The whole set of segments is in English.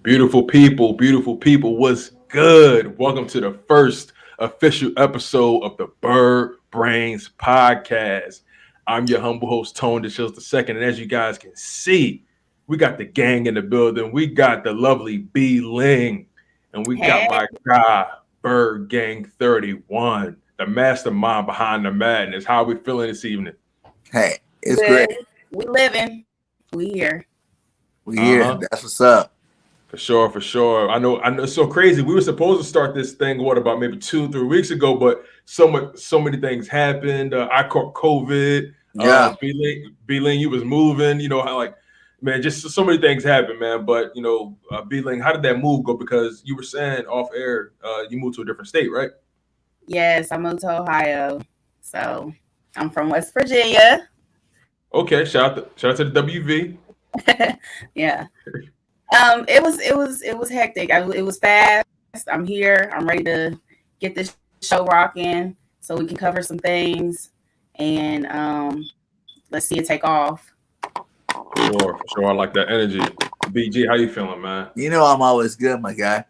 Beautiful people, what's good? Welcome to the first official episode of the Brainz Podcast. I'm your humble host, Tone DeShills II, and as you guys can see, we got the gang in the building. We got the lovely B Ling, and we got Hey, my guy, BIRDGANG 31, the mastermind behind the madness. How are we feeling this evening? Hey, it's good. great. We living. We here. We here. Uh-huh. That's what's up. For sure. I know it's so crazy. We were supposed to start this thing, what, about maybe 2-3 weeks ago, but so many things happened. I caught COVID. Yeah. B-Ling, you was moving, how man, just so many things happened, man. But B-Ling, how did that move go? Because you were saying off air, you moved to a different state, right? Yes, I moved to Ohio. So I'm from West Virginia. Okay, shout out to the WV. Yeah. It was hectic. It was fast. I'm here. I'm ready to get this show rocking so we can cover some things and let's see it take off. For sure. I like that energy. BG, how you feeling, man? You know I'm always good, my guy.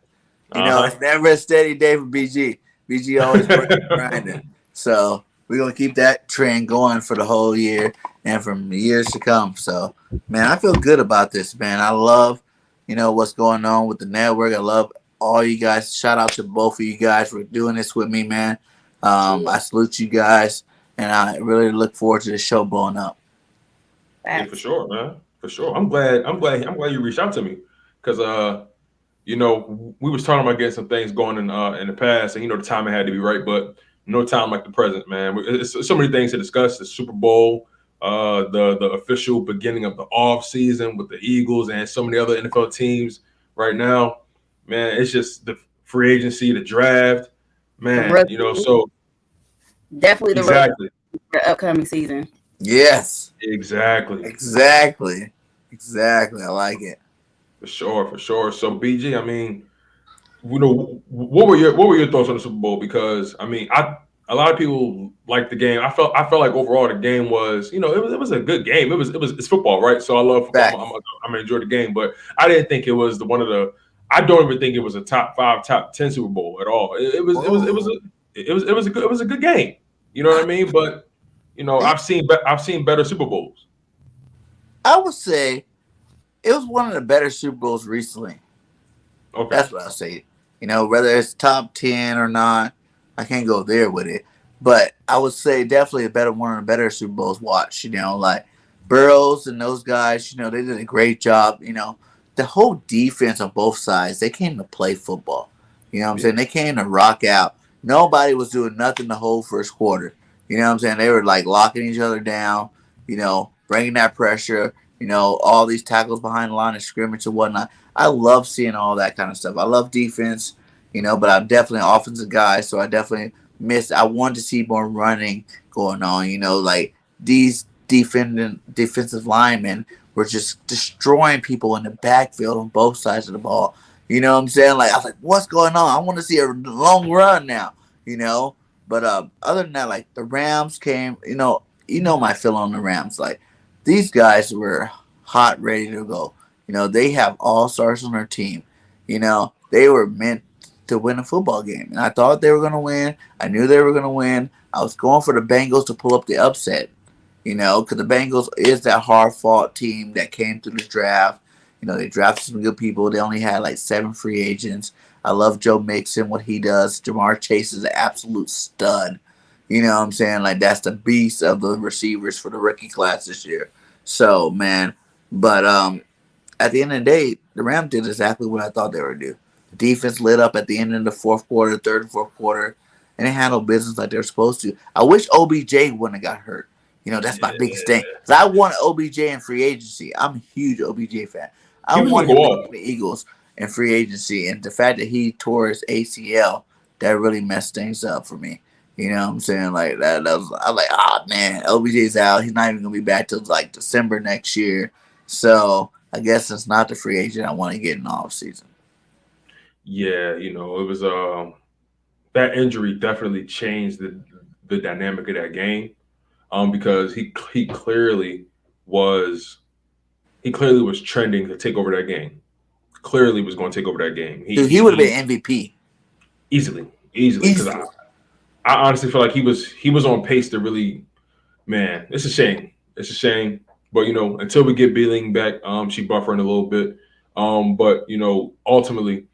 It's never a steady day for BG. BG always grinding. So we're gonna keep that trend going for the whole year and from years to come. So man, I feel good about this, man. I love what's going on with the network. I love all you guys. Shout out to both of you guys for doing this with me, man. I salute you guys, and I really look forward to the show blowing up. Yeah, for sure, man. For sure. I'm glad you reached out to me because we was talking about getting some things going in the past, and the timing had to be right, but no time like the present, man. It's so many things to discuss. The Super Bowl, the official beginning of the off season with the Eagles and so many other NFL teams right now. Man, it's just the free agency, the draft, man. So Definitely exactly the upcoming season. Yes. Exactly. I like it. For sure. So BG, I mean, what were your thoughts on the Super Bowl? Because I mean, a lot of people like the game. I felt like overall the game was, it was a good game. It's football, right? So I love football. I'm gonna enjoy the game, but I didn't think it was I don't even think it was a top 5, top 10 Super Bowl at all. It was a good game. You know what I mean? But I've seen better Super Bowls. I would say it was one of the better Super Bowls recently. Okay. That's what I'll say. Whether it's top 10 or not, I can't go there with it. But I would say definitely one of the better Super Bowls watched. Like Burrows and those guys, they did a great job. The whole defense on both sides, they came to play football. You know what I'm saying? They came to rock out. Nobody was doing nothing the whole first quarter. You know what I'm saying? They were like locking each other down, bringing that pressure, all these tackles behind the line of scrimmage and whatnot. I love seeing all that kind of stuff. I love defense, but I'm definitely an offensive guy, so I definitely I want to see more running going on, like these defensive linemen were just destroying people in the backfield on both sides of the ball. You know what I'm saying? Like, I was like, what's going on? I want to see a long run now, But other than that, like the Rams came, my feeling on the Rams. Like these guys were hot, ready to go. They have all stars on their team. They were meant to win a football game. And I thought they were going to win. I knew they were going to win. I was going for the Bengals to pull up the upset, because the Bengals is that hard-fought team that came through the draft. They drafted some good people. They only had like 7 free agents. I love Joe Mixon, what he does. Jamar Chase is an absolute stud. You know what I'm saying? Like, that's the beast of the receivers for the rookie class this year. So, man. But at the end of the day, the Rams did exactly what I thought they would do. The defense lit up at the end of the fourth quarter, third and fourth quarter, and they handled business like they're supposed to. I wish OBJ wouldn't have got hurt. That's my biggest thing. Because I want OBJ in free agency. I'm a huge OBJ fan. I want him to the Eagles in free agency. And the fact that he tore his ACL, that really messed things up for me. You know what I'm saying? Like that was, I was like, man, OBJ's out. He's not even gonna be back till like December next year. So I guess it's not the free agent I want to get in the off season. Yeah, it was that injury definitely changed the dynamic of that game. Because he clearly was trending to take over that game. clearly was going to take over that game. He would have been MVP easily. Because I honestly feel like he was on pace to really. Man, it's a shame. It's a shame. But until we get Ling back, she buffering a little bit. But ultimately,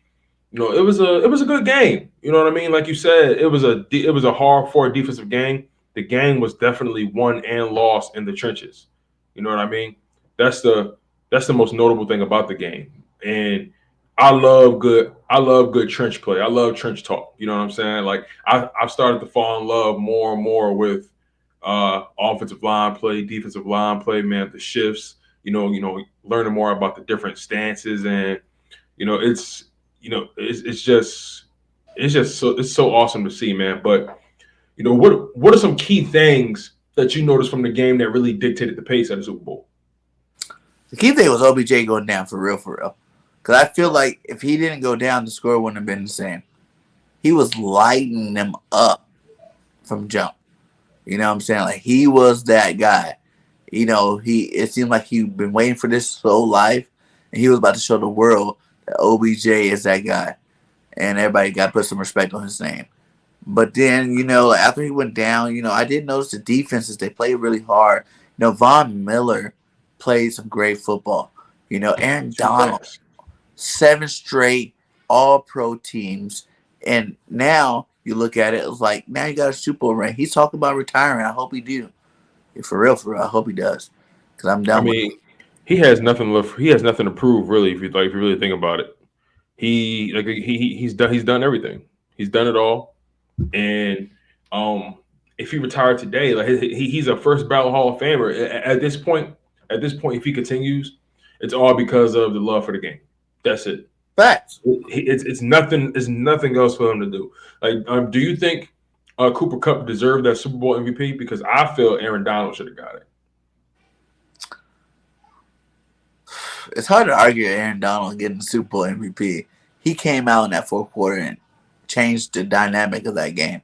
it was a good game. You know what I mean? Like you said, it was a hard-fought defensive game. The game was definitely won and lost in the trenches. You know what I mean? That's the most notable thing about the game. And I love good trench play. I love trench talk. You know what I'm saying? Like I've started to fall in love more and more with offensive line play, defensive line play, man, the shifts, learning more about the different stances, and it's so awesome to see, man. But what are some key things that you noticed from the game that really dictated the pace of the Super Bowl? The key thing was OBJ going down for real. Because I feel like if he didn't go down, the score wouldn't have been the same. He was lighting them up from jump. You know what I'm saying? Like, he was that guy. It seemed like he'd been waiting for this his whole life, and he was about to show the world that OBJ is that guy. And everybody got to put some respect on his name. But then, after he went down, I did notice the defenses, they played really hard. Von Miller played some great football. Aaron Donald, 7 straight all-pro teams. And now you look at it, it's like, now you got a Super Bowl ring. He's talking about retiring. I hope he do. For real, I hope he does. Because I'm done with it. He has nothing left. He has nothing to prove, really, if you really think about it. He's done everything. He's done it all. And if he retired today, like he's a first ballot Hall of Famer. At this point, if he continues, it's all because of the love for the game. That's it. Facts. It's nothing else for him to do. Like, do you think Cooper Kupp deserved that Super Bowl MVP? Because I feel Aaron Donald should have got it. It's hard to argue Aaron Donald getting the Super Bowl MVP. He came out in that fourth quarter and changed the dynamic of that game.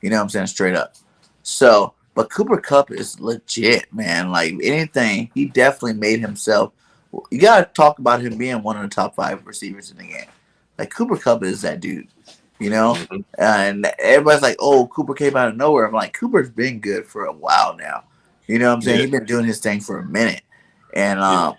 You know what I'm saying? Straight up. So, but Cooper Kupp is legit, man. Like, anything, he definitely made himself. You got to talk about him being one of the top 5 receivers in the game. Like, Cooper Kupp is that dude, Mm-hmm. And everybody's like, oh, Cooper came out of nowhere. I'm like, Cooper's been good for a while now. You know what I'm saying? Yeah. He's been doing his thing for a minute. And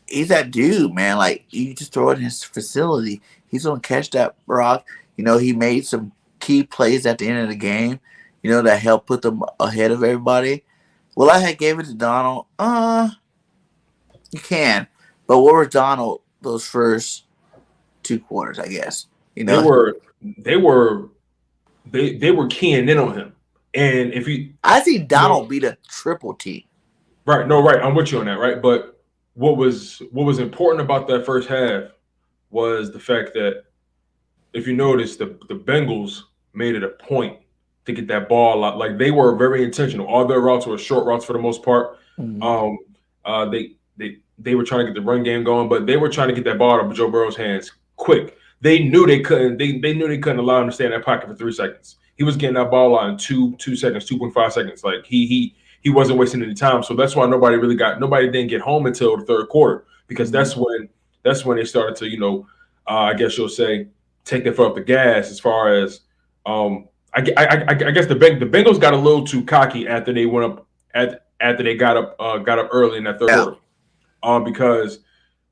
he's that dude, man. Like, you just throw it in his facility. He's going to catch that rock. He made some key plays at the end of the game, that helped put them ahead of everybody. Well, I had gave it to Donald. You can. But what were Donald those first 2 quarters, I guess? They were keying in on him. And if you I see Donald beat a triple team. Right, no, right. I'm with you on that, right? But what was important about that first half was the fact that if you notice, the Bengals made it a point to get that ball a lot. Like, they were very intentional. All their routes were short routes for the most part. Mm-hmm. They were trying to get the run game going, but they were trying to get that ball out of Joe Burrow's hands quick. They knew they couldn't. They knew they couldn't allow him to stay in that pocket for 3 seconds. He was getting that ball out in 2 seconds, 2.5 seconds. Like, he wasn't wasting any time. So that's why nobody didn't get home until the third quarter, because that's when they started to, I guess you'll say, take their foot off the gas as far as I guess the Bengals got a little too cocky after they went up after they got up early in that third quarter. Because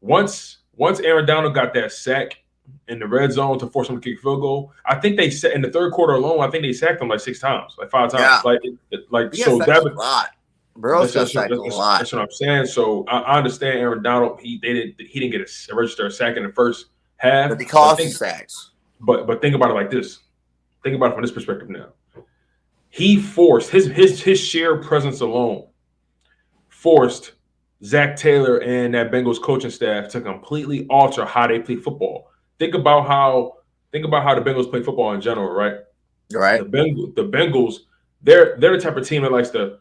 once Aaron Donald got that sack in the red zone to force him to kick a field goal, I think they set in the third quarter alone. I think they sacked him like 6 times, like 5 times. Yeah. So that was a lot. Bro, that's what I'm saying. So I understand Aaron Donald. He didn't get a register sack in the first half, but he caused sacks. But think about it like this. Think about it from this perspective now. He forced his sheer presence alone forced Zach Taylor and that Bengals coaching staff to completely alter how they play football. Think about how the Bengals play football in general, right? Right. The Bengals, they're the type of team that likes to,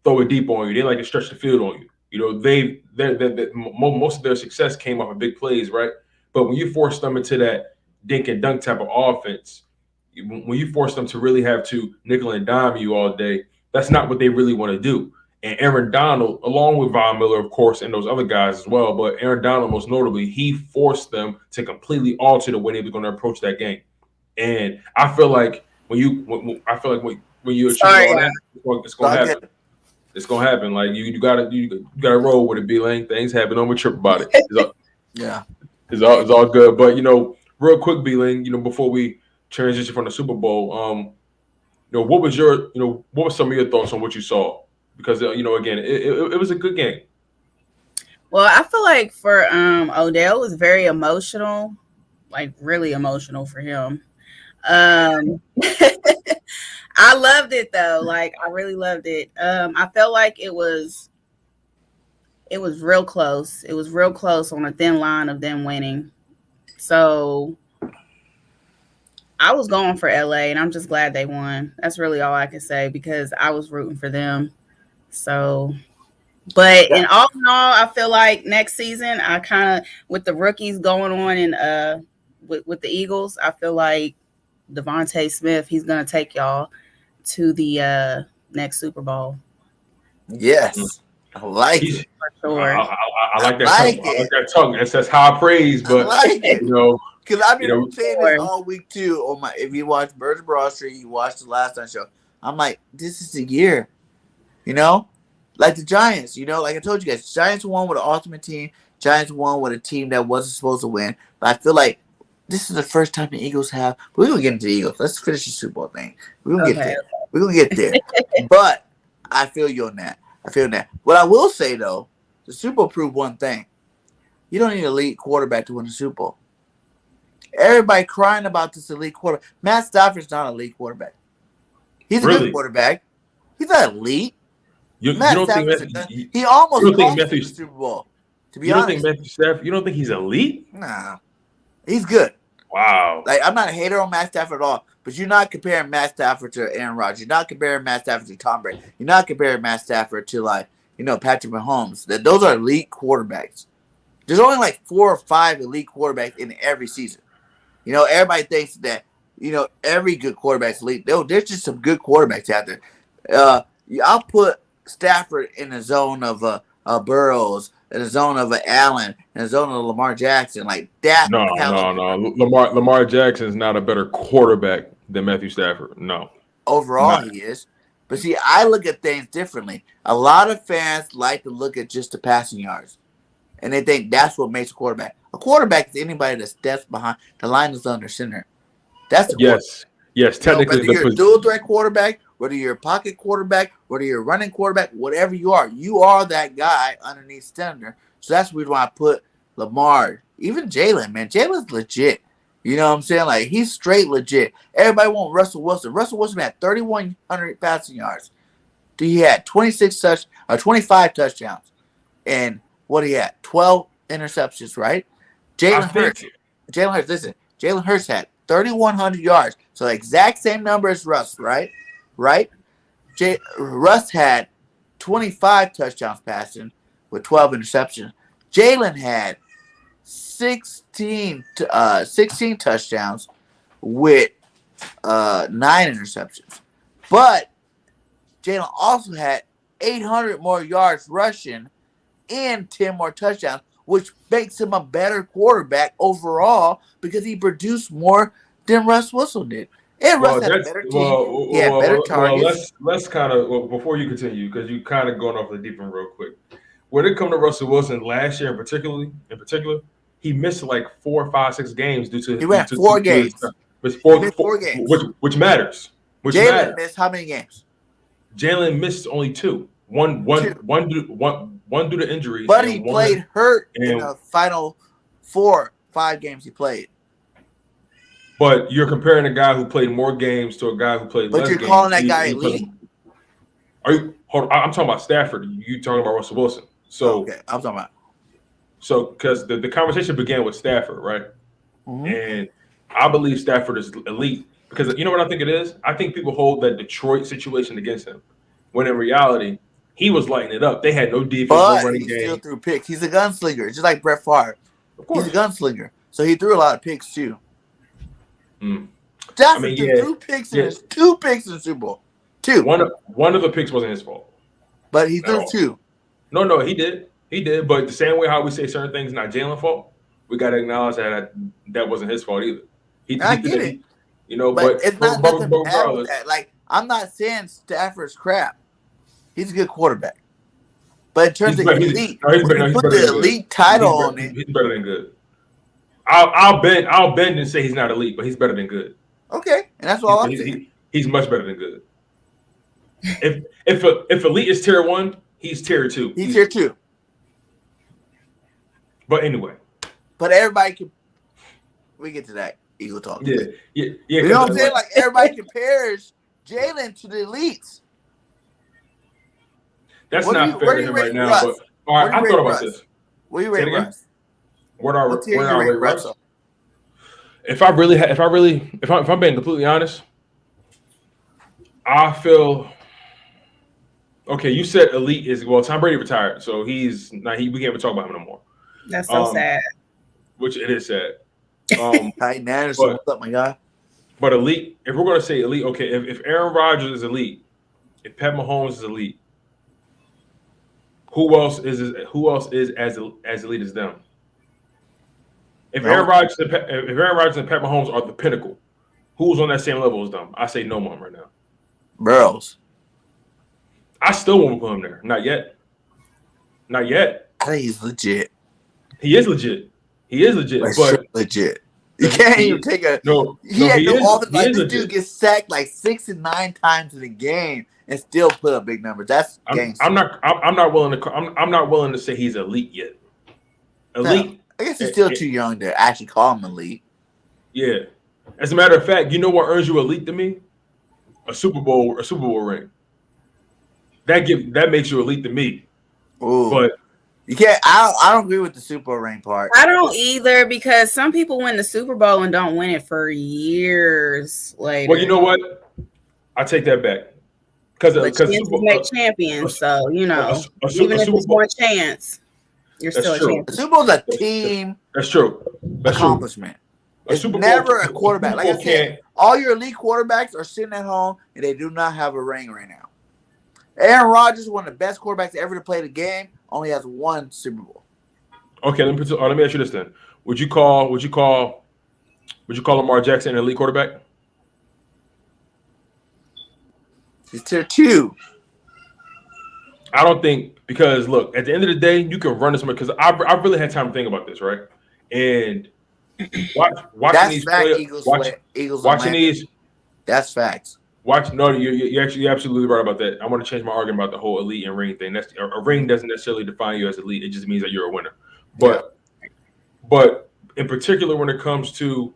throw it deep on you. They like to stretch the field on you. Most of their success came off of big plays, right? But when you force them into that dink and dunk type of offense, when you force them to really have to nickel and dime you all day, that's not what they really want to do. And Aaron Donald, along with Von Miller, of course, and those other guys as well, but Aaron Donald, most notably, he forced them to completely alter the way they were going to approach that game. And I feel like when you attribute all that, it's going to happen. It's going to happen. Like you gotta roll with it, B-Lane. Things happen. Don't be trip about it. It's all good. But real quick, B-Lane, before we transition from the Super Bowl, what were some of your thoughts on what you saw? Because again, it was a good game. Well, I feel like for Odell, it was very emotional, like really emotional for him. I loved it though. Like I really loved it. I felt like it was real close. It was real close on a thin line of them winning. So I was going for LA, and I'm just glad they won. That's really all I can say because I was rooting for them. So, but in all, I feel like next season, I kind of with the rookies going on and with the Eagles, I feel like Devontae Smith, he's gonna take y'all to the next Super Bowl. Yes, I like it. For sure. I like that. I like that tongue. That's high praise, but I like it. Because I've been saying this all week too. If you watch Birds of Broad Street, you watch the Last Night Show. I'm like, this is the year. Like the Giants. Like I told you guys, Giants won with an ultimate team. Giants won with a team that wasn't supposed to win. But I feel like this is the first time the Eagles have. We're gonna get into the Eagles. Let's finish the Super Bowl thing. We're gonna get there. We're gonna get there. But I feel you on that. What I will say though, the Super Bowl proved one thing: you don't need an elite quarterback to win the Super Bowl. Everybody crying about this elite quarterback. Matt Stafford's not an elite quarterback. He's a good quarterback. He's not elite. You don't think he almost cost the Super Bowl? To be honest, don't think Matthew Stafford? You don't think he's elite? Nah, he's good. Wow. Like I'm not a hater on Matt Stafford at all, but you're not comparing Matt Stafford to Aaron Rodgers. You're not comparing Matt Stafford to Tom Brady. You're not comparing Matt Stafford to Patrick Mahomes. Those are elite quarterbacks. There's only like 4 or 5 elite quarterbacks in every season. Everybody thinks that every good quarterback's elite. There's just some good quarterbacks out there. I'll put Stafford in the zone of Burrows, in the zone of Allen, in the zone of Lamar Jackson, like that. No. Lamar Jackson is not a better quarterback than Matthew Stafford. No. Overall, he is. But see, I look at things differently. A lot of fans like to look at just the passing yards, and they think that's what makes a quarterback. A quarterback is anybody that steps behind the line is under center. That's the yes. Technically, whether you're a dual threat quarterback, whether you're a pocket quarterback, whether you're a running quarterback, whatever you are that guy underneath center. So that's the reason why I put Lamar, even Jalen. Man, Jalen's legit. You know what I'm saying? Like he's straight legit. Everybody want Russell Wilson. Russell Wilson had 3,100 passing yards. He had 25 touchdowns, and what he had 12 interceptions. Right? Jalen Hurts. Listen, Jalen Hurts had 3,100 yards. So the exact same number as Russ, right? Russ had 25 touchdowns passing with 12 interceptions. Jalen had 16 touchdowns with 9 interceptions. But Jalen also had 800 more yards rushing and 10 more touchdowns, which makes him a better quarterback overall because he produced more than Russ Wilson did. And Russ had a better team. He had better targets. Let's kind of before you continue, because you kind of going off the deep end real quick. When it comes to Russell Wilson last year in particular, he missed like 4, 5, 6 games due to he ran 4 games. Four games, which matters. Jalen missed how many games? Jalen missed only 2. One due to injury. But he played hurt in the final 4, 5 games he played. But you're comparing a guy who played more games to a guy who played less games. But you're calling that guy elite? I'm talking about Stafford. You talking about Russell Wilson. So okay, I'm talking about. So because the conversation began with Stafford, right? Mm-hmm. And I believe Stafford is elite because you know what I think it is? I think people hold that Detroit situation against him. When in reality, he was lighting it up. They had no defense, no running game. He still threw picks. He's a gunslinger, just like Brett Favre. Of course. He's a gunslinger. So he threw a lot of picks too. Stafford threw 2 picks in the Super Bowl. 2. One of the picks wasn't his fault. But he threw 2. No, he did. He did. But the same way how we say certain things not Jalen's fault, we got to acknowledge that wasn't his fault either. I get it. But it's not nothing bad with regardless, that. Like, I'm not saying Stafford's crap. He's a good quarterback. But in terms of elite, when you put the elite title on it, he's better than good. I'll bend and say he's not elite, but he's better than good. Okay, and that's all I'm saying. He's much better than good. If elite is tier 1, he's tier 2. He's tier 2. But anyway. But everybody can. We get to that Eagle talk. Yeah. You know what I'm saying? Like, everybody compares Jalen to the elites. That's not fair to him right now. But all right, I thought about this. What do you rate Russ? Where I rate Russ? If I'm being completely honest, I feel okay. You said elite is Tom Brady retired, so he's not. We can't even talk about him no more. That's so sad. Which it is sad. Titan Anderson, what's up, my guy? But elite, if we're gonna say elite, okay, if Aaron Rodgers is elite, if Pat Mahomes is elite, who else is as elite as them? If Aaron Rodgers and Pat Mahomes are the pinnacle, who's on that same level as them? I say no one right now. Burrows. I still won't put him there. Not yet. Not yet. I think he's legit. He is legit. But legit. You can't even take a He had no offense. Like, this dude gets sacked like 6 and 9 times in a game and still put up big numbers. That's gangster. I'm not willing to say he's elite yet. Elite. No, I guess he's still too young to actually call him elite. Yeah. As a matter of fact, you know what earns you elite to me? A Super Bowl ring. That makes you elite to me. Ooh. But you can't. I don't agree with the Super Bowl ring part. I don't either, because some people win the Super Bowl and don't win it for years later. Well, you know what? I take that back. Because make champions, so even if it's one chance, you're still a champion. The Super Bowl's a team. That's true. Accomplishment. It's never a quarterback. Like I said, all your elite quarterbacks are sitting at home and they do not have a ring right now. Aaron Rodgers, one of the best quarterbacks ever to play the game, only has 1 Super Bowl. Okay, let me ask you this then. Would you call Lamar Jackson an elite quarterback? He's tier 2. I don't think, because look, at the end of the day, you can run this much, because I really had time to think about this, right? And watching these players, watching these. That's facts. You're absolutely right about that. I want to change my argument about the whole elite and ring thing. That's a ring doesn't necessarily define you as elite. It just means that you're a winner. But in particular, when it comes to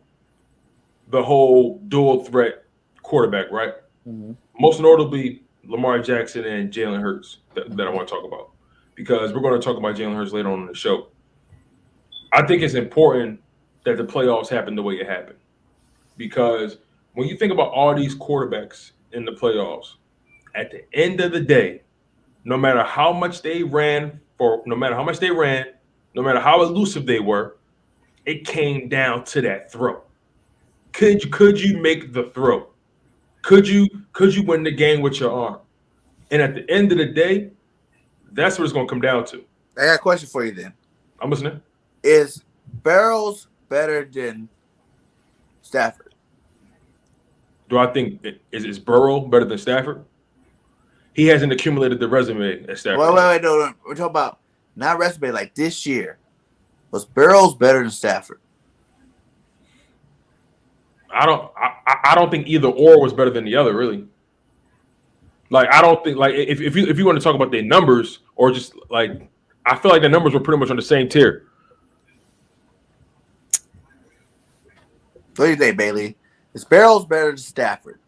the whole dual threat quarterback, right? Mm-hmm. Most notably Lamar Jackson and Jalen Hurts that I want to talk about, because we're going to talk about Jalen Hurts later on in the show. I think it's important that the playoffs happen the way it happened, because when you think about all these quarterbacks in the playoffs, at the end of the day, no matter how much they ran, no matter how elusive they were, it came down to that throw. Could you make the throw? Could you win the game with your arm? And at the end of the day, that's what it's going to come down to. I got a question for you then. I'm listening. Is Burrows better than Stafford? Do I think is Burrow better than Stafford? He hasn't accumulated the resume as Stafford. Wait, no. We're talking about not resume, like this year. Was Burrows better than Stafford? I don't think either or was better than the other, really. Like, I don't think, like, if you want to talk about their numbers, or just like, I feel like the numbers were pretty much on the same tier. What do you think, Bailey? Is Burrows better than Stafford?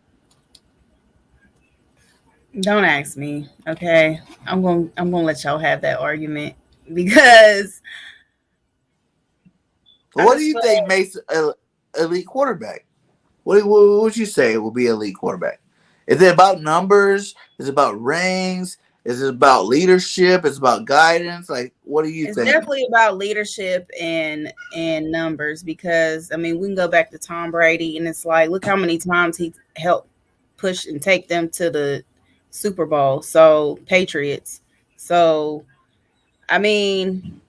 Don't ask me, okay? I'm gonna let y'all have that argument, because. What do you think makes an elite quarterback? What would you say will be an elite quarterback? Is it about numbers? Is it about rings? Is it about leadership? Is it about guidance? Like, what do you think? It's definitely about leadership and numbers, because, I mean, we can go back to Tom Brady, and it's like, look how many times he helped push and take them to the Super Bowl. So Patriots. So I mean,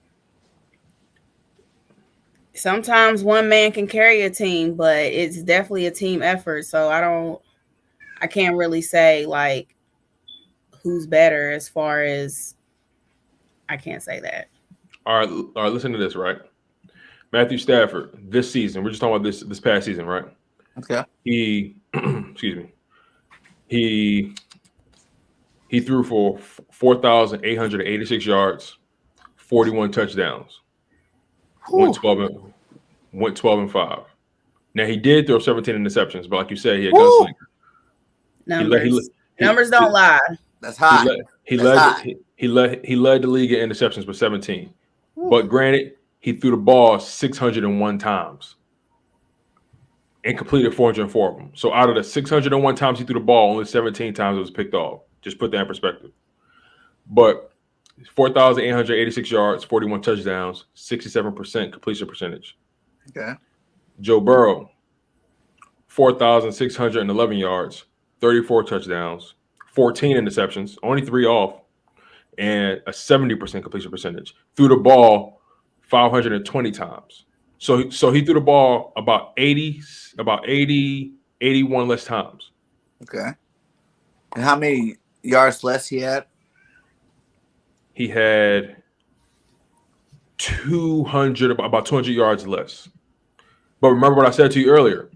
sometimes one man can carry a team, but it's definitely a team effort. So I can't really say like who's better as far as I can't say that. All right. Listen to this, right? Matthew Stafford this season. We're just talking about this past season, right? Okay. He, excuse me. He threw for 4,886 yards, 41 touchdowns, went 12-5. Now he did throw 17 interceptions, but like you said, he had gunslinger. Numbers don't lie. That's high. He led the league in interceptions with 17. Woo. But granted, he threw the ball 601 times and completed 404 of them. So out of the 601 times he threw the ball, only 17 times it was picked off. Just put that in perspective. But 4,886 yards, 41 touchdowns, 67% completion percentage. Okay. Joe Burrow, 4,611 yards, 34 touchdowns, 14 interceptions, only 3 off, and a 70% completion percentage. Threw the ball 520 times. So he threw the ball about 81 less times. Okay. And how many yards less he had? He had about 200 yards less. But remember what I said to you earlier.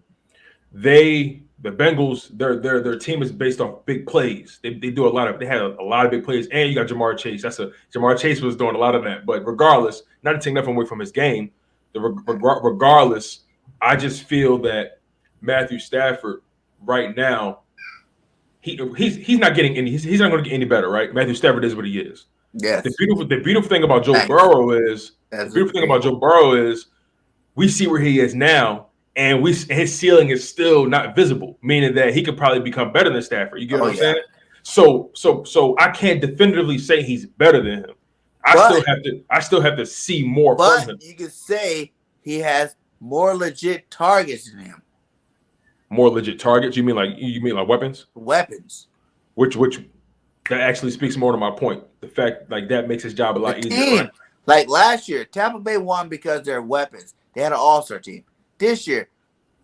The Bengals, their team is based off big plays. They had a lot of big plays, and you got Jamar Chase. Jamar Chase was doing a lot of that. But regardless, not to take nothing away from his game, regardless, I just feel that Matthew Stafford right now, he's not getting any. He's not going to get any better, right? Matthew Stafford is what he is. Yes. The beautiful thing about Joe Burrow is we see where he is now. And his ceiling is still not visible, meaning that he could probably become better than Stafford. You get what I'm saying? So I can't definitively say he's better than him. I still have to see more from him. But you could say he has more legit targets than him. More legit targets? You mean like weapons? Weapons. Which that actually speaks more to my point. The fact like that makes his job a lot easier. Right? Like last year, Tampa Bay won because of their weapons. They had an all-star team. This year,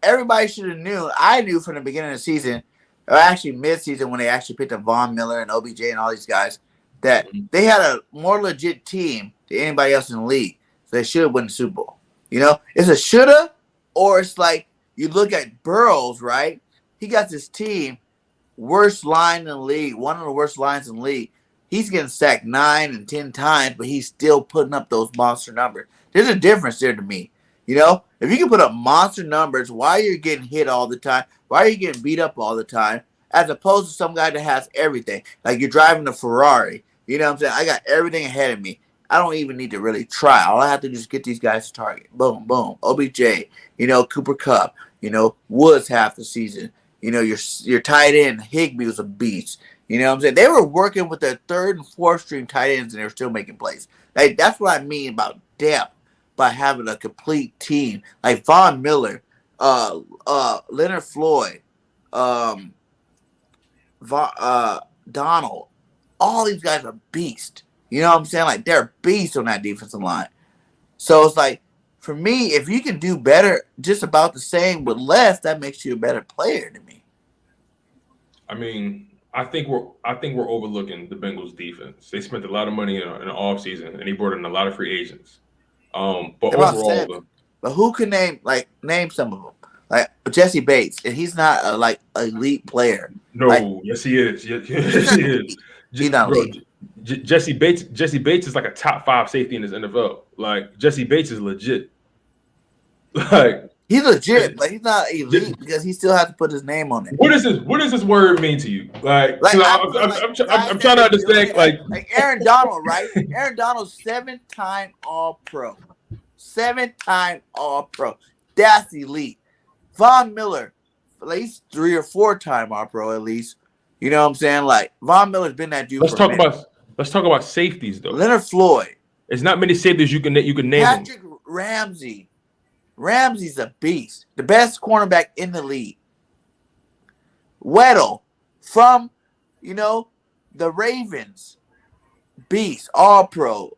everybody should have knew. I knew from the beginning of the season, or actually mid-season when they actually picked up Von Miller and OBJ and all these guys, that they had a more legit team than anybody else in the league. So they should have won the Super Bowl. You know, it's a shoulda, or it's like you look at Burrows, right? He got this team, worst line in the league, one of the worst lines in the league. He's getting sacked 9 and 10 times, but he's still putting up those monster numbers. There's a difference there to me. You know, if you can put up monster numbers, why are you getting hit all the time? Why are you getting beat up all the time? As opposed to some guy that has everything. Like you're driving a Ferrari. You know what I'm saying? I got everything ahead of me. I don't even need to really try. All I have to do is get these guys to target. Boom, boom. OBJ, you know, Cooper Kupp, you know, Woods half the season. You know, your tight end, Higbee was a beast. You know what I'm saying? They were working with their 3rd and 4th string tight ends and they were still making plays. Like that's what I mean about depth. By having a complete team like Von Miller, Leonard Floyd, Donald, all these guys are beasts. You know what I'm saying? Like they're beasts on that defensive line. So it's like for me, if you can do better, just about the same with less, that makes you a better player to me. I mean, I think we're overlooking the Bengals defense. They spent a lot of money in the offseason and they brought in a lot of free agents. But overall, but who can name some of them? Like Jesse Bates, and he's not a elite player. No, yes he is. Yes, he is. He's not elite. Jesse Bates is like a top 5 safety in his NFL. Like Jesse Bates is legit. Like he's legit, but he's not elite because he still has to put his name on it. What does this word mean to you? I'm trying to understand. Like Aaron Donald, right? Aaron Donald's 7-time All-Pro. 7-time All-Pro. That's elite. Von Miller, at least 3 or 4-time All-Pro at least. You know what I'm saying? Like Von Miller's been that dude. Let's talk about safeties though. Leonard Floyd. There's not many safeties you can name. Patrick Ramsey. Ramsey's a beast. The best cornerback in the league. Weddle from, you know, the Ravens, beast, all pro,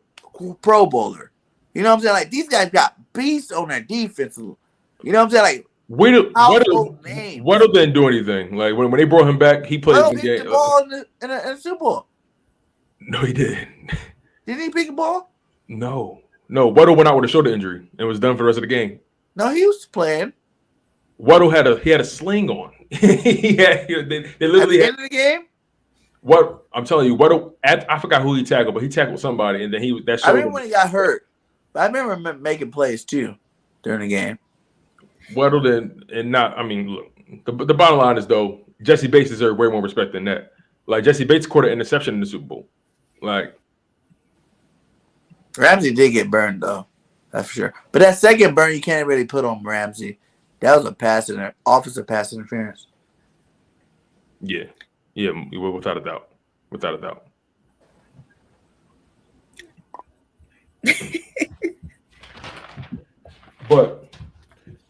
pro bowler. You know what I'm saying? Like these guys got beasts on their defense. You know what I'm saying? Like household names. Weddle didn't do anything. Like when they brought him back, he played one hit game. the ball in the Super Bowl. No, he didn't. Did he pick a ball? No. Weddle went out with a shoulder injury and was done for the rest of the game. No, he was playing. Weddle had a sling on. They literally at the end of the game. What I'm telling you, Weddle. I forgot who he tackled, but he tackled somebody, and then that showed. I remember when he got hurt, but I remember making plays too during the game. Weddle didn't, and not. I mean, look. The bottom line is though, Jesse Bates deserves way more respect than that. Like Jesse Bates caught an interception in the Super Bowl. Like Ramsey did get burned though, that's for sure. But that second burn you can't really put on Ramsey. That was a offensive pass interference. Yeah, without a doubt. But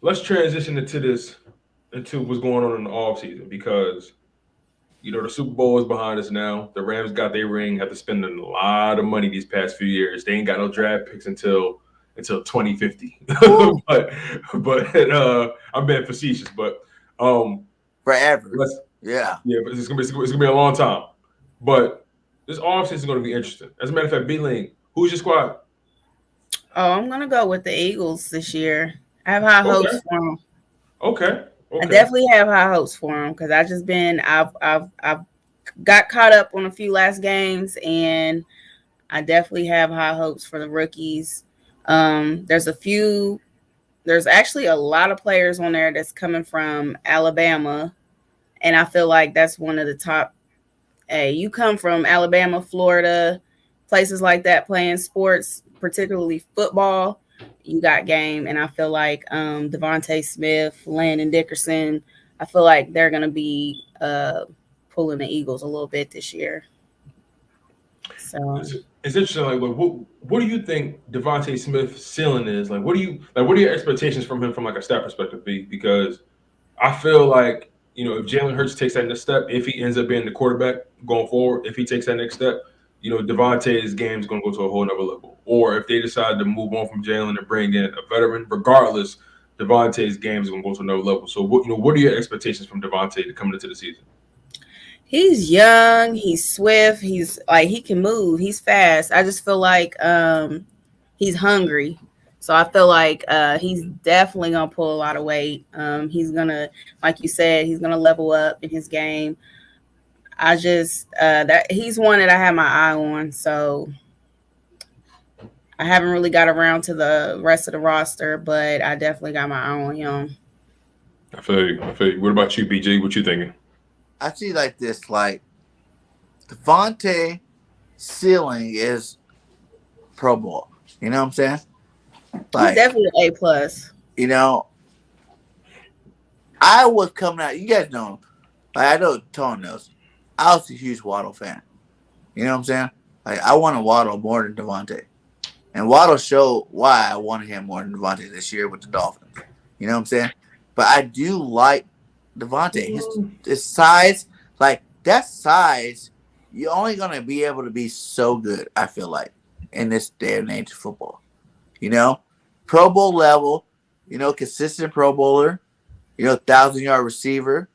let's transition into what's going on in the offseason because the Super Bowl is behind us now. The Rams got their ring, had to spend a lot of money these past few years. They ain't got no draft picks until 2050. but I'm being facetious, but forever. Yeah, but it's gonna be a long time. But this offseason is gonna be interesting. As a matter of fact, Ling, who's your squad? Oh, I'm gonna go with the Eagles this year. I have high hopes for them. Okay. I definitely have high hopes for them because I've got caught up on a few last games, and I definitely have high hopes for the rookies. There's actually a lot of players on there that's coming from Alabama, and I feel like that's one of the top. Hey, you come from Alabama, Florida, places like that playing sports, particularly football. You got game, and I feel like Devontae Smith, Landon Dickerson, I feel like they're going to be pulling the Eagles a little bit this year. So it's interesting. Like, what do you think Devontae Smith's ceiling is? Like, what are your expectations from him from like a stat perspective be? Because I feel like if Jalen Hurts takes that next step, if he ends up being the quarterback going forward, if he takes that next step, Devontae's game is going to go to a whole nother level. Or if they decide to move on from Jalen and bring in a veteran, regardless, Devontae's game is going to go to another level. So, what are your expectations from Devontae to coming into the season? He's young. He's swift. He's like he can move. He's fast. I just feel like he's hungry. So I feel like he's definitely gonna pull a lot of weight. He's gonna, like you said, he's gonna level up in his game. I just that he's one that I have my eye on. So I haven't really got around to the rest of the roster, but I definitely got my eye on him. I feel you. What about you, BG? What you thinking? I see like this, like Devontae ceiling is Pro Bowl. You know what I'm saying? Like, he's definitely an A+. I was coming out. You guys know, like I know Tone knows. I was a huge Waddle fan. You know what I'm saying? Like I wanted Waddle more than Devontae. And Waddle showed why I wanted him more than Devontae this year with the Dolphins. You know what I'm saying? But I do like Devontae. His size, like that size, you're only going to be able to be so good, I feel like, in this day and age of football. Pro Bowl level, consistent Pro Bowler, 1,000-yard receiver.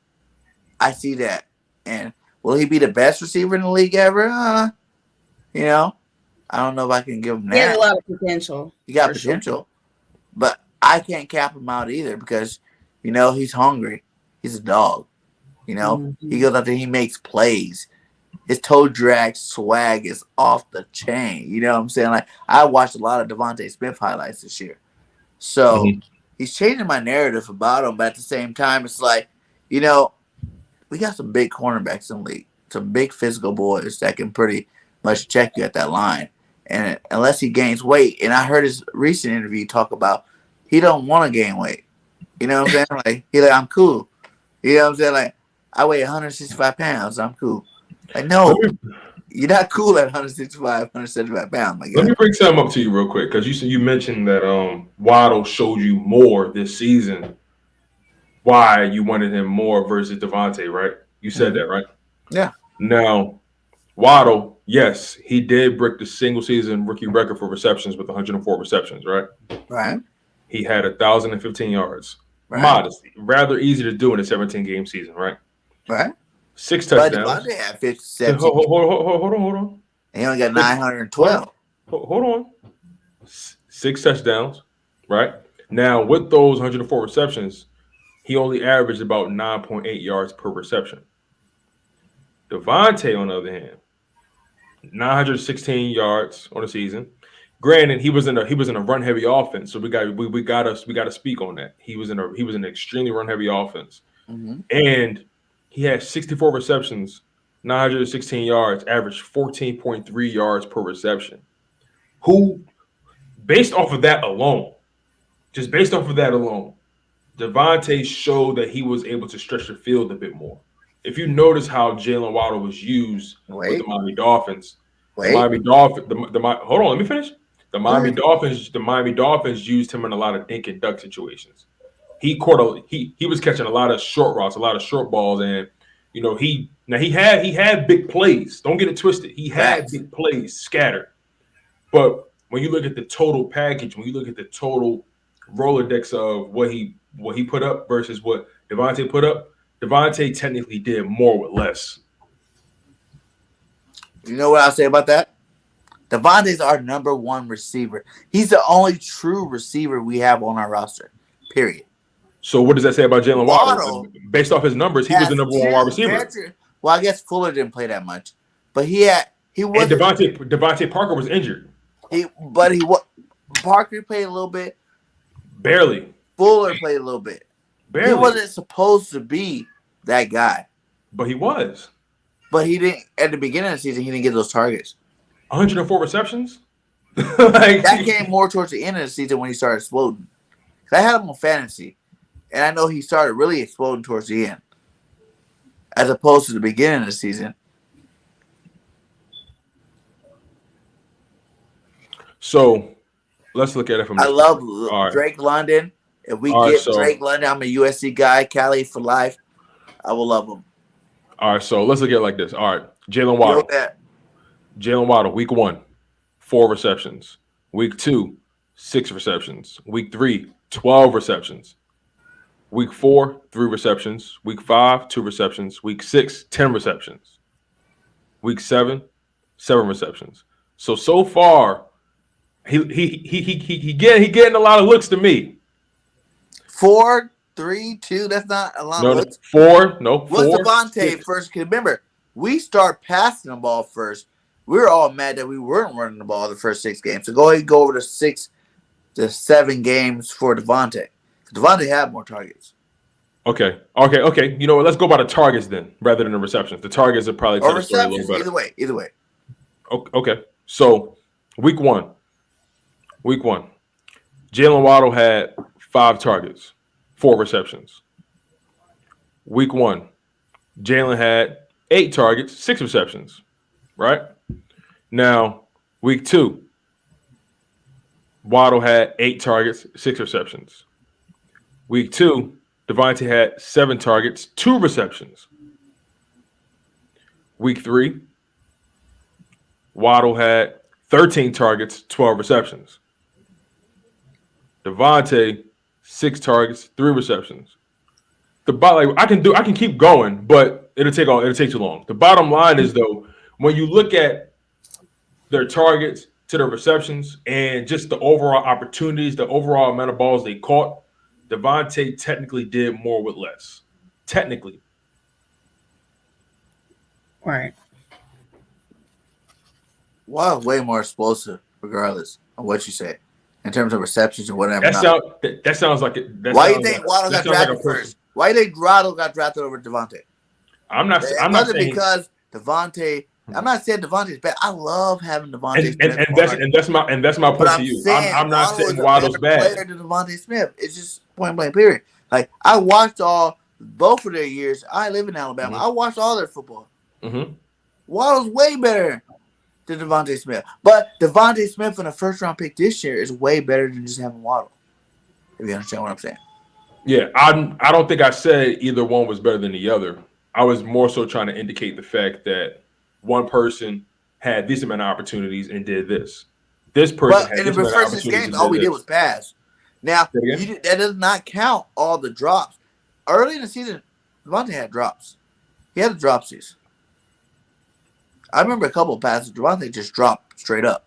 I see that. And will he be the best receiver in the league ever? I don't know if I can give him that. He has a lot of potential. He got potential. Sure. But I can't cap him out either because, he's hungry. He's a dog. He goes out there, he makes plays. His toe drag swag is off the chain. You know what I'm saying? Like, I watched a lot of Devontae Smith highlights this year. So he's changing my narrative about him. But at the same time, it's like, we got some big cornerbacks in the league. Some big physical boys that can pretty much check you at that line. And unless he gains weight, and I heard his recent interview talk about he don't want to gain weight. You know what I'm saying? Like, he's like, I'm cool. You know what I'm saying? Like, I weigh 165 pounds. I'm cool. Like, no, you're not cool at 165, 175 pounds. Let me bring something up to you real quick because you mentioned that Waddle showed you more this season. Why you wanted him more versus Devontae, right? You said that, right? Yeah. Now, Waddle, yes, he did break the single season rookie record for receptions with 104 receptions, right? Right. He had 1,015 yards. Right. Modest, rather easy to do in a 17-game season, right? Right. 6 But touchdowns. Devontae had 57. Hold on. And he only got 912. Hold on. 6 touchdowns, right? Now, with those 104 receptions, he only averaged about 9.8 yards per reception. Devontae, on the other hand, 916 yards on the season. Granted, he was in a run heavy offense, so we got to speak on that. He was in an extremely run heavy offense, and he had 64 receptions, 916 yards, averaged 14.3 yards per reception. Who, based off of that alone, Devontae showed that he was able to stretch the field a bit more. If you notice how Jalen Waddle was used with the Miami Dolphins, hold on, let me finish. The Miami Dolphins used him in a lot of dink and duck situations. He was catching a lot of short routes, a lot of short balls, and he had big plays. Don't get it twisted. He had big plays scattered. But when you look at the total package, when you look at the total Rolodex of what he put up versus what Devontae put up, Devontae technically did more with less. You know what I'll say about that? Devontae's our number one receiver. He's the only true receiver we have on our roster. Period. So what does that say about Jalen Waddle? Based off his numbers, he was the number one wide receiver. Well, I guess Fuller didn't play that much, but he was. And Devontae Parker was injured. Parker played a little bit. Barely. Fuller played a little bit. Barely. He wasn't supposed to be that guy. But he was. But he didn't. At the beginning of the season, he didn't get those targets. 104 receptions? That came more towards the end of the season when he started exploding. I had him on fantasy, and I know he started really exploding towards the end, as opposed to the beginning of the season. So let's look at it from. I love Drake London. If we get Drake London, I'm a USC guy, Cali for life. I will love him. All right, so let's look at it like this. All right, Jalen Waddle. Jalen Waddle, week 1, 4 receptions. Week 2, 6 receptions. Week 3, 12 receptions. Week 4, 3 receptions. Week 5, 2 receptions. Week 6, 10 receptions. Week 7, 7 receptions. So far, he getting a lot of looks to me. 4, 3, 2. That's not a lot of looks. 4. What's Devontae first? Because remember, we start passing the ball first. We were all mad that we weren't running the ball the first 6 games. So go ahead and go over the 6 to 7 games for Devontae. Devontae had more targets. Okay. You know what? Let's go by the targets then, rather than the receptions. The targets are probably tell the story a little better. Either way. Okay. So week one, Jalen Waddle had 5 targets, 4 receptions. Week 1, Jalen had 8 targets, 6 receptions. Right? Now, week 2, Waddle had 8 targets, 6 receptions. Week 2, Devontae had 7 targets, 2 receptions. Week 3, Waddle had 13 targets, 12 receptions. Devontae, 6 targets, 3 receptions. I can keep going, but it'll take too long. The bottom line is though, when you look at their targets to their receptions and just the overall opportunities, the overall amount of balls they caught, Devontae technically did more with less. Technically. Right. Wow, way more explosive, regardless of what you say, in terms of receptions or whatever. That sounds like it. Why do you think Waddle got drafted first? Why do you think Waddle got drafted over Devontae? I'm not saying because Devontae. I'm not saying Devontae's bad. I love having Devontae Smith. And that's my point to you. I'm not saying Waddle's bad. Player than Devontae Smith. It's just point blank period. Like I watched both of their years. I live in Alabama. I watched all their football. Waddle's way better than Devontae Smith. But Devontae Smith in a first round pick this year is way better than just having Waddle. If you understand what I'm saying. Yeah, I don't think I said either one was better than the other. I was more so trying to indicate the fact that one person had this amount of opportunities and did this. This person But had in the this amount of first 6 opportunities games, and all we did did this. was pass. Now, Say it again? that does not count all the drops. Early in the season, Devontae had drops. He had the dropsies. I remember a couple of passes. Devontae just dropped straight up.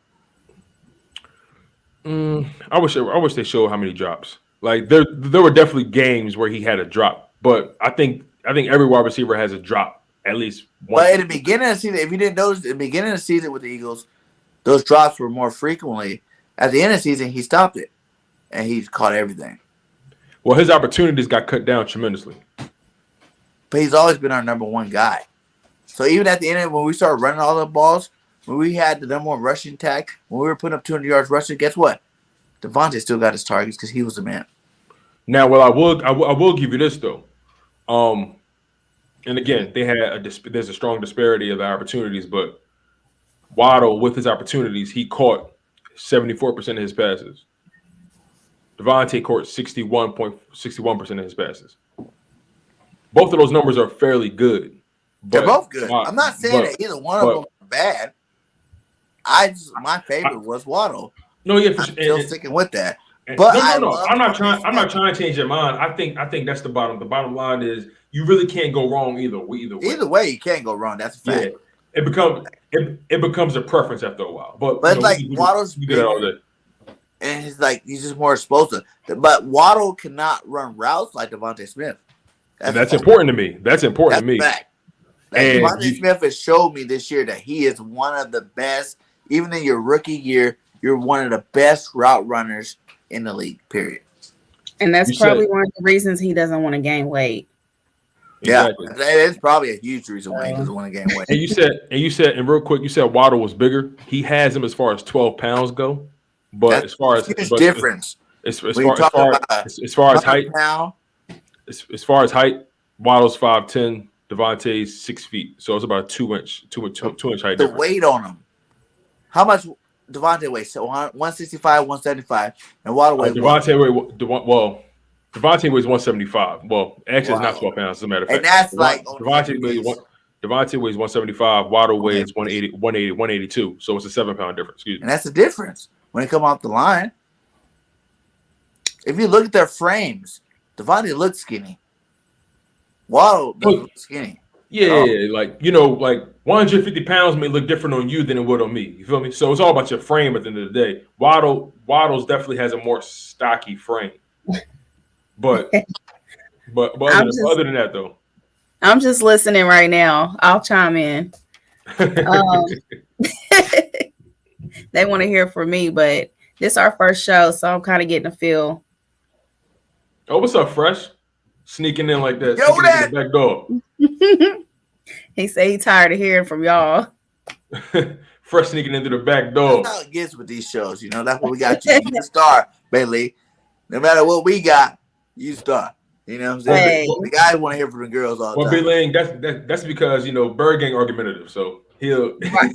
I wish they showed how many drops. Like there were definitely games where he had a drop, but I think every wide receiver has a drop at least once. But in the beginning of the season, if you didn't notice, in the beginning of the season with the Eagles, those drops were more frequently. At the end of the season, he stopped it, and he caught everything. Well, his opportunities got cut down tremendously. But he's always been our number one guy. So even at the end, when we started running all the balls, when we had the number one rushing tag, when we were putting up 200 yards rushing, guess what? Devontae still got his targets because he was the man. Now, well, I will give you this though. And again, there's a strong disparity of the opportunities, but Waddle with his opportunities, he caught 74% of his passes. Devontae caught 61% of his passes. Both of those numbers are fairly good. They're both good. I'm not saying that either one of them are bad. My favorite was Waddle. No, yeah, I'm still sticking with that. But no. I'm not trying to change your mind. I think that's the bottom. The bottom line is you really can't go wrong either way. Either way, you can't go wrong. That's a fact. Yeah, it becomes a preference after a while. But it's like Waddle's bigger, all day. And he's just more explosive. But Waddle cannot run routes like Devontae Smith. That's important to me. That's important to me. Fact. Devontae Smith has showed me this year that he is one of the best. Even in your rookie year, you're one of the best route runners in the league, period. And that's probably one of the reasons he doesn't want to gain weight. Exactly. Yeah, that's probably a huge reason why he doesn't want to gain weight. And real quick, you said Waddle was bigger. He has him as far as 12 pounds go, but that's as far as difference, as far as height, as far as height, Waddle's 5'10", Devontae's 6 feet, so it's about a 2 inch height. The weight on him. How much Devontae weighs? So 165, 175, and Waddle weighs. Devontae weighs 175. Well, actually, it's not 12 pounds. As a matter of fact, and that's like Devontae weighs 175. Waddle weighs 182. So it's a 7 pound difference. Excuse me. And that's the difference when it comes off the line. If you look at their frames, Devontae looks skinny. Waddle doesn't look skinny. Yeah, like 150 pounds may look different on you than it would on me. You feel me? So it's all about your frame at the end of the day. Waddle's definitely has a more stocky frame. But other than that though. I'm just listening right now. I'll chime in. They want to hear from me, but this is our first show, so I'm kind of getting a feel. Oh, what's up, Fresh? Sneaking in like that. Yo, that back door. He said he's tired of hearing from y'all. Fresh sneaking into the back door. That's how it gets with these shows. That's what we got you. You star, Bailey. No matter what we got, you star. You know what I'm saying? Hey. The guys want to hear from the girls all the time. Well, Ling, that's because BIRDGANG argumentative, so he'll. I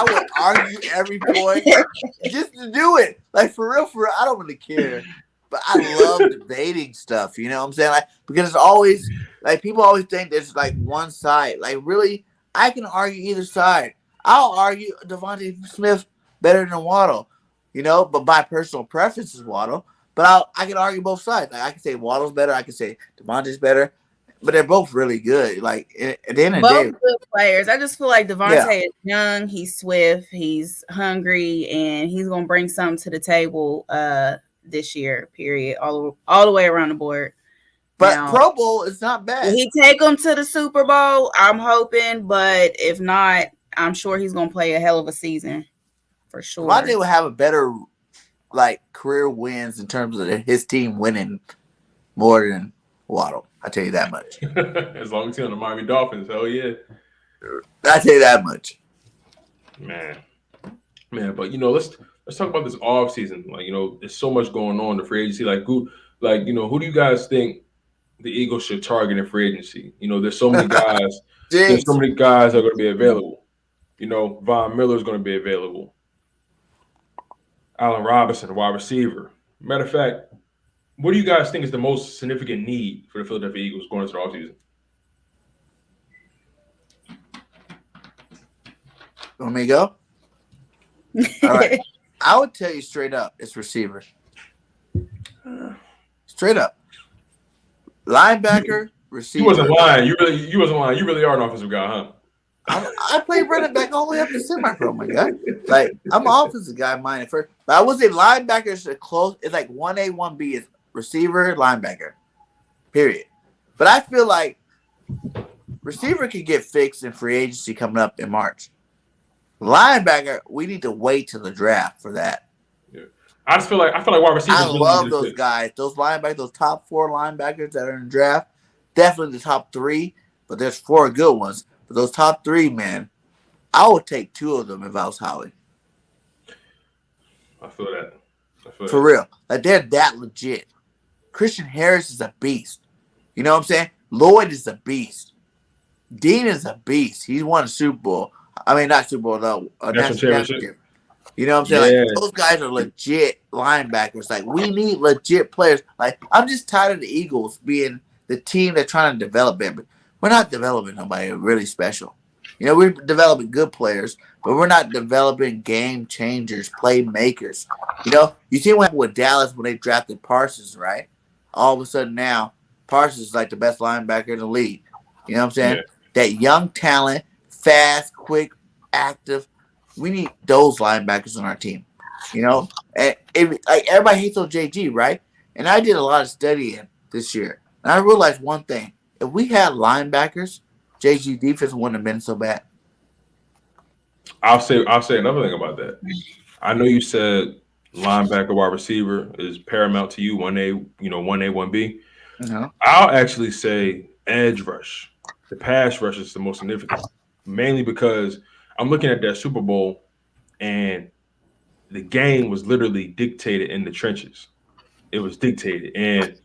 would argue every point just to do it. Like for real, I don't really care. But I love debating stuff, you know what I'm saying? Because it's always people always think there's one side. Really, I can argue either side. I'll argue Devontae Smith better than Waddle, but my personal preference is Waddle. But I can argue both sides. I can say Waddle's better, I can say Devontae's better, but they're both really good. At the end of the day, both good players. I just feel like Devontae is young, he's swift, he's hungry, and he's gonna bring something to the table. This year, period, all the way around the board. But now, Pro Bowl is not bad. Will he take them to the Super Bowl? I'm hoping, but if not, I'm sure he's gonna play a hell of a season for sure. Devontae will have a better career wins in terms of his team winning more than Waddle. I tell you that much. As long as he's on the Miami Dolphins, hell yeah. I tell you that much. Man, but let's talk about this off season. There's so much going on in the free agency. Who do you guys think the Eagles should target in free agency? There's so many guys. There's so many guys that are going to be available. Von Miller's going to be available. Allen Robinson, wide receiver. Matter of fact, what do you guys think is the most significant need for the Philadelphia Eagles going into the offseason? Want me to go? All right. I would tell you straight up, it's receiver. Straight up. Linebacker, receiver. You wasn't lying. You wasn't lying. You really are an offensive guy, huh? I played running back all the way up to semi-pro, my guy. Like, I'm an offensive guy, mine at first. But I would say linebackers are close. It's like 1A, 1B is receiver, linebacker. Period. But I feel like receiver can get fixed in free agency coming up in March. Linebacker, we need to wait till the draft for that. Yeah. I feel like wide receivers. I love those guys. Those linebackers, those top 4 linebackers that are in the draft, definitely the top 3, but there's 4 good ones. But those top 3, man, I would take 2 of them if I was Howie. I feel that. For real. Like, they're that legit. Christian Harris is a beast. You know what I'm saying? Lloyd is a beast. Dean is a beast. He's won a Super Bowl. I mean, not Super Bowl, though. A national championship. You know what I'm saying? Yeah. Like, those guys are legit linebackers. Like, we need legit players. Like, I'm just tired of the Eagles being the team that's trying to develop them. But we're not developing nobody really special. You know, we're developing good players, but we're not developing game changers, playmakers. You know, you see what happened with Dallas when they drafted Parsons, right? All of a sudden now, Parsons is like the best linebacker in the league. You know what I'm saying? Yeah. That young talent, fast, quick, active. We need those linebackers on our team. You know? And like everybody hates on JG, right? And I did a lot of studying this year. And I realized one thing. If we had linebackers, JG defense wouldn't have been so bad. I'll say another thing about that. I know you said linebacker, wide receiver is paramount to you, 1A, 1B. Uh-huh. I'll actually say edge rush. The pass rush is the most significant, mainly because I'm looking at that Super Bowl and the game was literally dictated in the trenches. It was dictated. And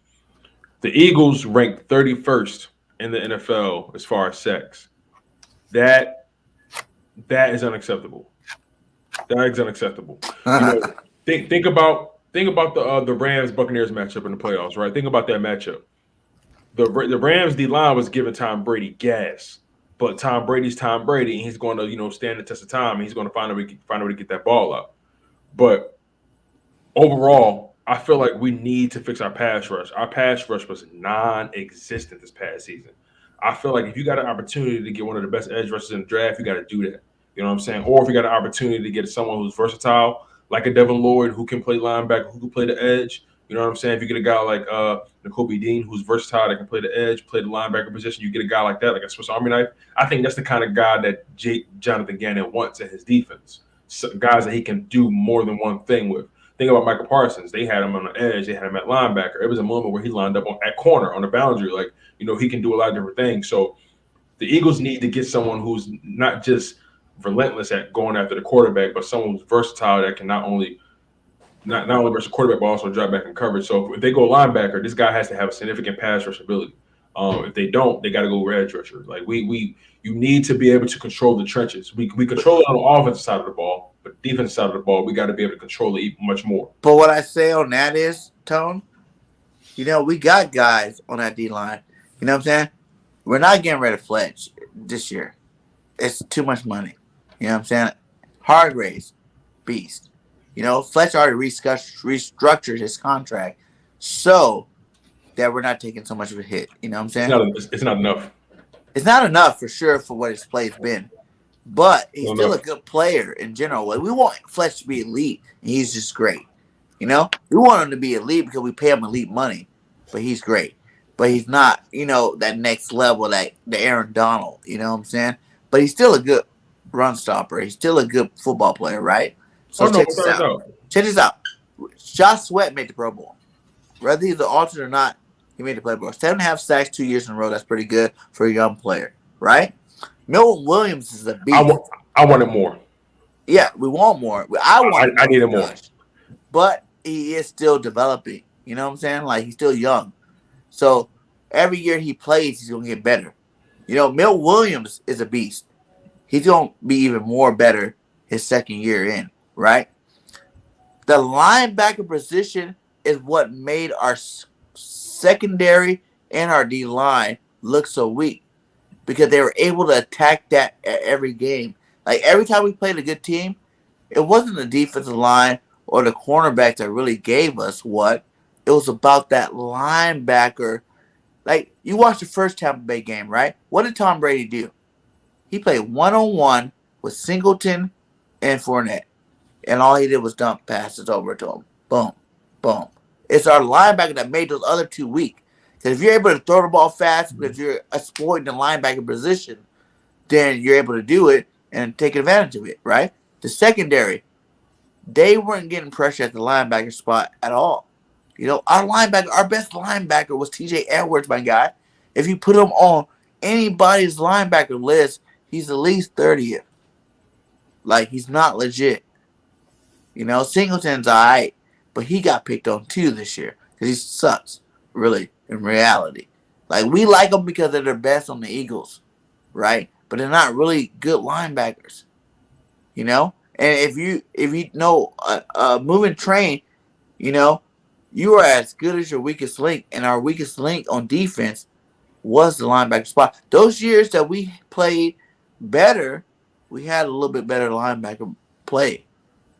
the Eagles ranked 31st in the NFL as far as sacks. That is unacceptable. That is unacceptable. Think about the Rams Buccaneers matchup in the playoffs, right? Think about that matchup. The Rams D line was giving Tom Brady gas, but Tom Brady's Tom Brady, and he's going to stand the test of time, and he's going to find a way to get that ball out. But overall, I feel like we need to fix our pass rush. Our pass rush was non-existent this past season. I feel like if you got an opportunity to get one of the best edge rushers in the draft, you got to do that. You know what I'm saying? Or if you got an opportunity to get someone who's versatile, like a Devin Lloyd, who can play linebacker, who can play the edge. You know what I'm saying? If you get a guy like Nakobe Dean, who's versatile, that can play the edge, play the linebacker position, you get a guy like that, like a Swiss Army knife. I think that's the kind of guy that Jonathan Gannon wants in his defense. So guys that he can do more than one thing with. Think about Michael Parsons. They had him on the edge. They had him at linebacker. It was a moment where he lined up at corner on the boundary. Like, he can do a lot of different things. So the Eagles need to get someone who's not just relentless at going after the quarterback, but someone who's versatile that can not only versus quarterback, but also drop back in coverage. So if they go linebacker, this guy has to have a significant pass rush ability. If they don't, they got to go edge rusher. Like you need to be able to control the trenches. We control it on the offensive side of the ball, but defensive side of the ball, we got to be able to control it even much more. But what I say on that is, Tone, we got guys on that D line. You know what I'm saying? We're not getting rid of Fletch this year. It's too much money. You know what I'm saying? Hargraves, beast. Fletch already restructured his contract so that we're not taking so much of a hit. You know what I'm saying? It's not enough. It's not enough for sure for what his play's been. But he's still a good player in general. We want Fletch to be elite, and he's just great. We want him to be elite because we pay him elite money, but he's great. But he's not, that next level, like the Aaron Donald. You know what I'm saying? But he's still a good run stopper. He's still a good football player, right? So check this out. Check this out. Josh Sweat made the Pro Bowl. Whether he's an alternate or not, he made the Pro Bowl. 7.5 sacks 2 years in a row. That's pretty good for a young player, right? Milton Williams is a beast. I wanted more. Yeah, we want more. I needed more. But he is still developing. You know what I'm saying? Like, he's still young. So every year he plays, he's going to get better. Milton Williams is a beast. He's going to be even more better his second year in, right? The linebacker position is what made our secondary and our D-line look so weak because they were able to attack that at every game. Like every time we played a good team, it wasn't the defensive line or the cornerback that really gave us what. It was about that linebacker. Like you watched the first Tampa Bay game, right? What did Tom Brady do? He played 1-on-1 with Singleton and Fournette. And all he did was dump passes over to him. Boom. Boom. It's our linebacker that made those other two weak. Because if you're able to throw the ball fast, because you're exploiting the linebacker position, then you're able to do it and take advantage of it, right? The secondary, they weren't getting pressure at the linebacker spot at all. You know, our best linebacker was TJ Edwards, my guy. If you put him on anybody's linebacker list, he's at least 30th. Like, he's not legit. You know, Singleton's all right, but he got picked on too this year because he sucks, really, in reality. Like, we like them because they're the best on the Eagles, right? But they're not really good linebackers, you know? And if you know moving train, you know, you are as good as your weakest link, and our weakest link on defense was the linebacker spot. Those years that we played better, we had a little bit better linebacker play,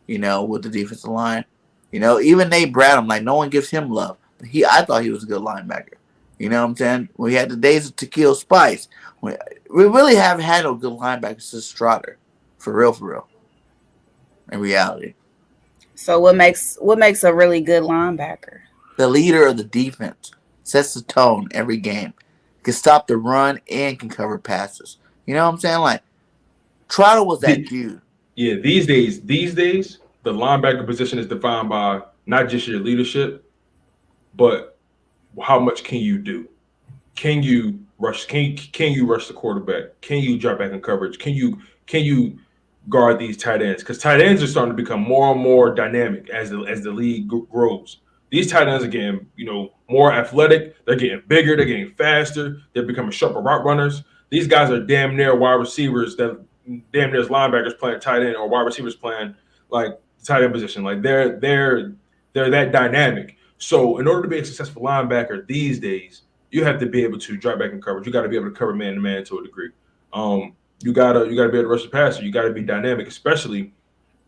you know, with the defensive line. You know, even Nate Bradham, like, no one gives him love. But I thought he was a good linebacker. You know what I'm saying? We had the days of Tequila Spice. We really haven't had no good linebackers since Trotter. For real. In reality. So what makes a really good linebacker? The leader of the defense sets the tone every game. Can stop the run and can cover passes. You know what I'm saying? Like, Trotter was that dude. Yeah, these days, the linebacker position is defined by not just your leadership, but how much can you do? Can you rush? Can you rush the quarterback? Can you drop back in coverage? Can you guard these tight ends? Because tight ends are starting to become more and more dynamic as the league grows. These tight ends are getting, you know, more athletic. They're getting bigger. They're getting faster. They're becoming sharper route runners. These guys are damn near wide receivers that damn near linebackers playing tight end or wide receivers playing like tight end position. Like they're that dynamic. So in order to be a successful linebacker these days, you have to be able to drop back in coverage. You got to be able to cover man to man to a degree. You gotta be able to rush the passer. You got to be dynamic, especially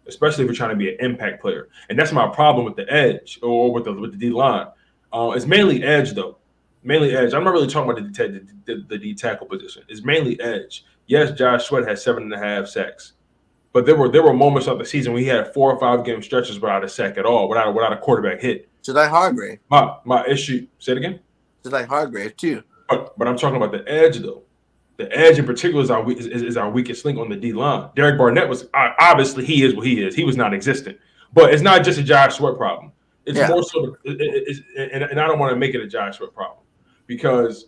if you're trying to be an impact player. And that's my problem with the edge or with the D line. It's mainly edge though. Mainly edge. I'm not really talking about the D tackle position. It's mainly edge. Yes, Josh Sweat had 7.5 sacks, but there were moments of the season when he had 4 or 5 game stretches without a sack at all, without a quarterback hit. Just like Hargrave. My issue. Say it again. Just like Hargrave too. But I'm talking about the edge though. The edge in particular is our weakest link on the D line. Derek Barnett was obviously he is what he is. He was non-existent. But it's not just a Josh Sweat problem. It's more so, and I don't want to make it a Josh Sweat problem because,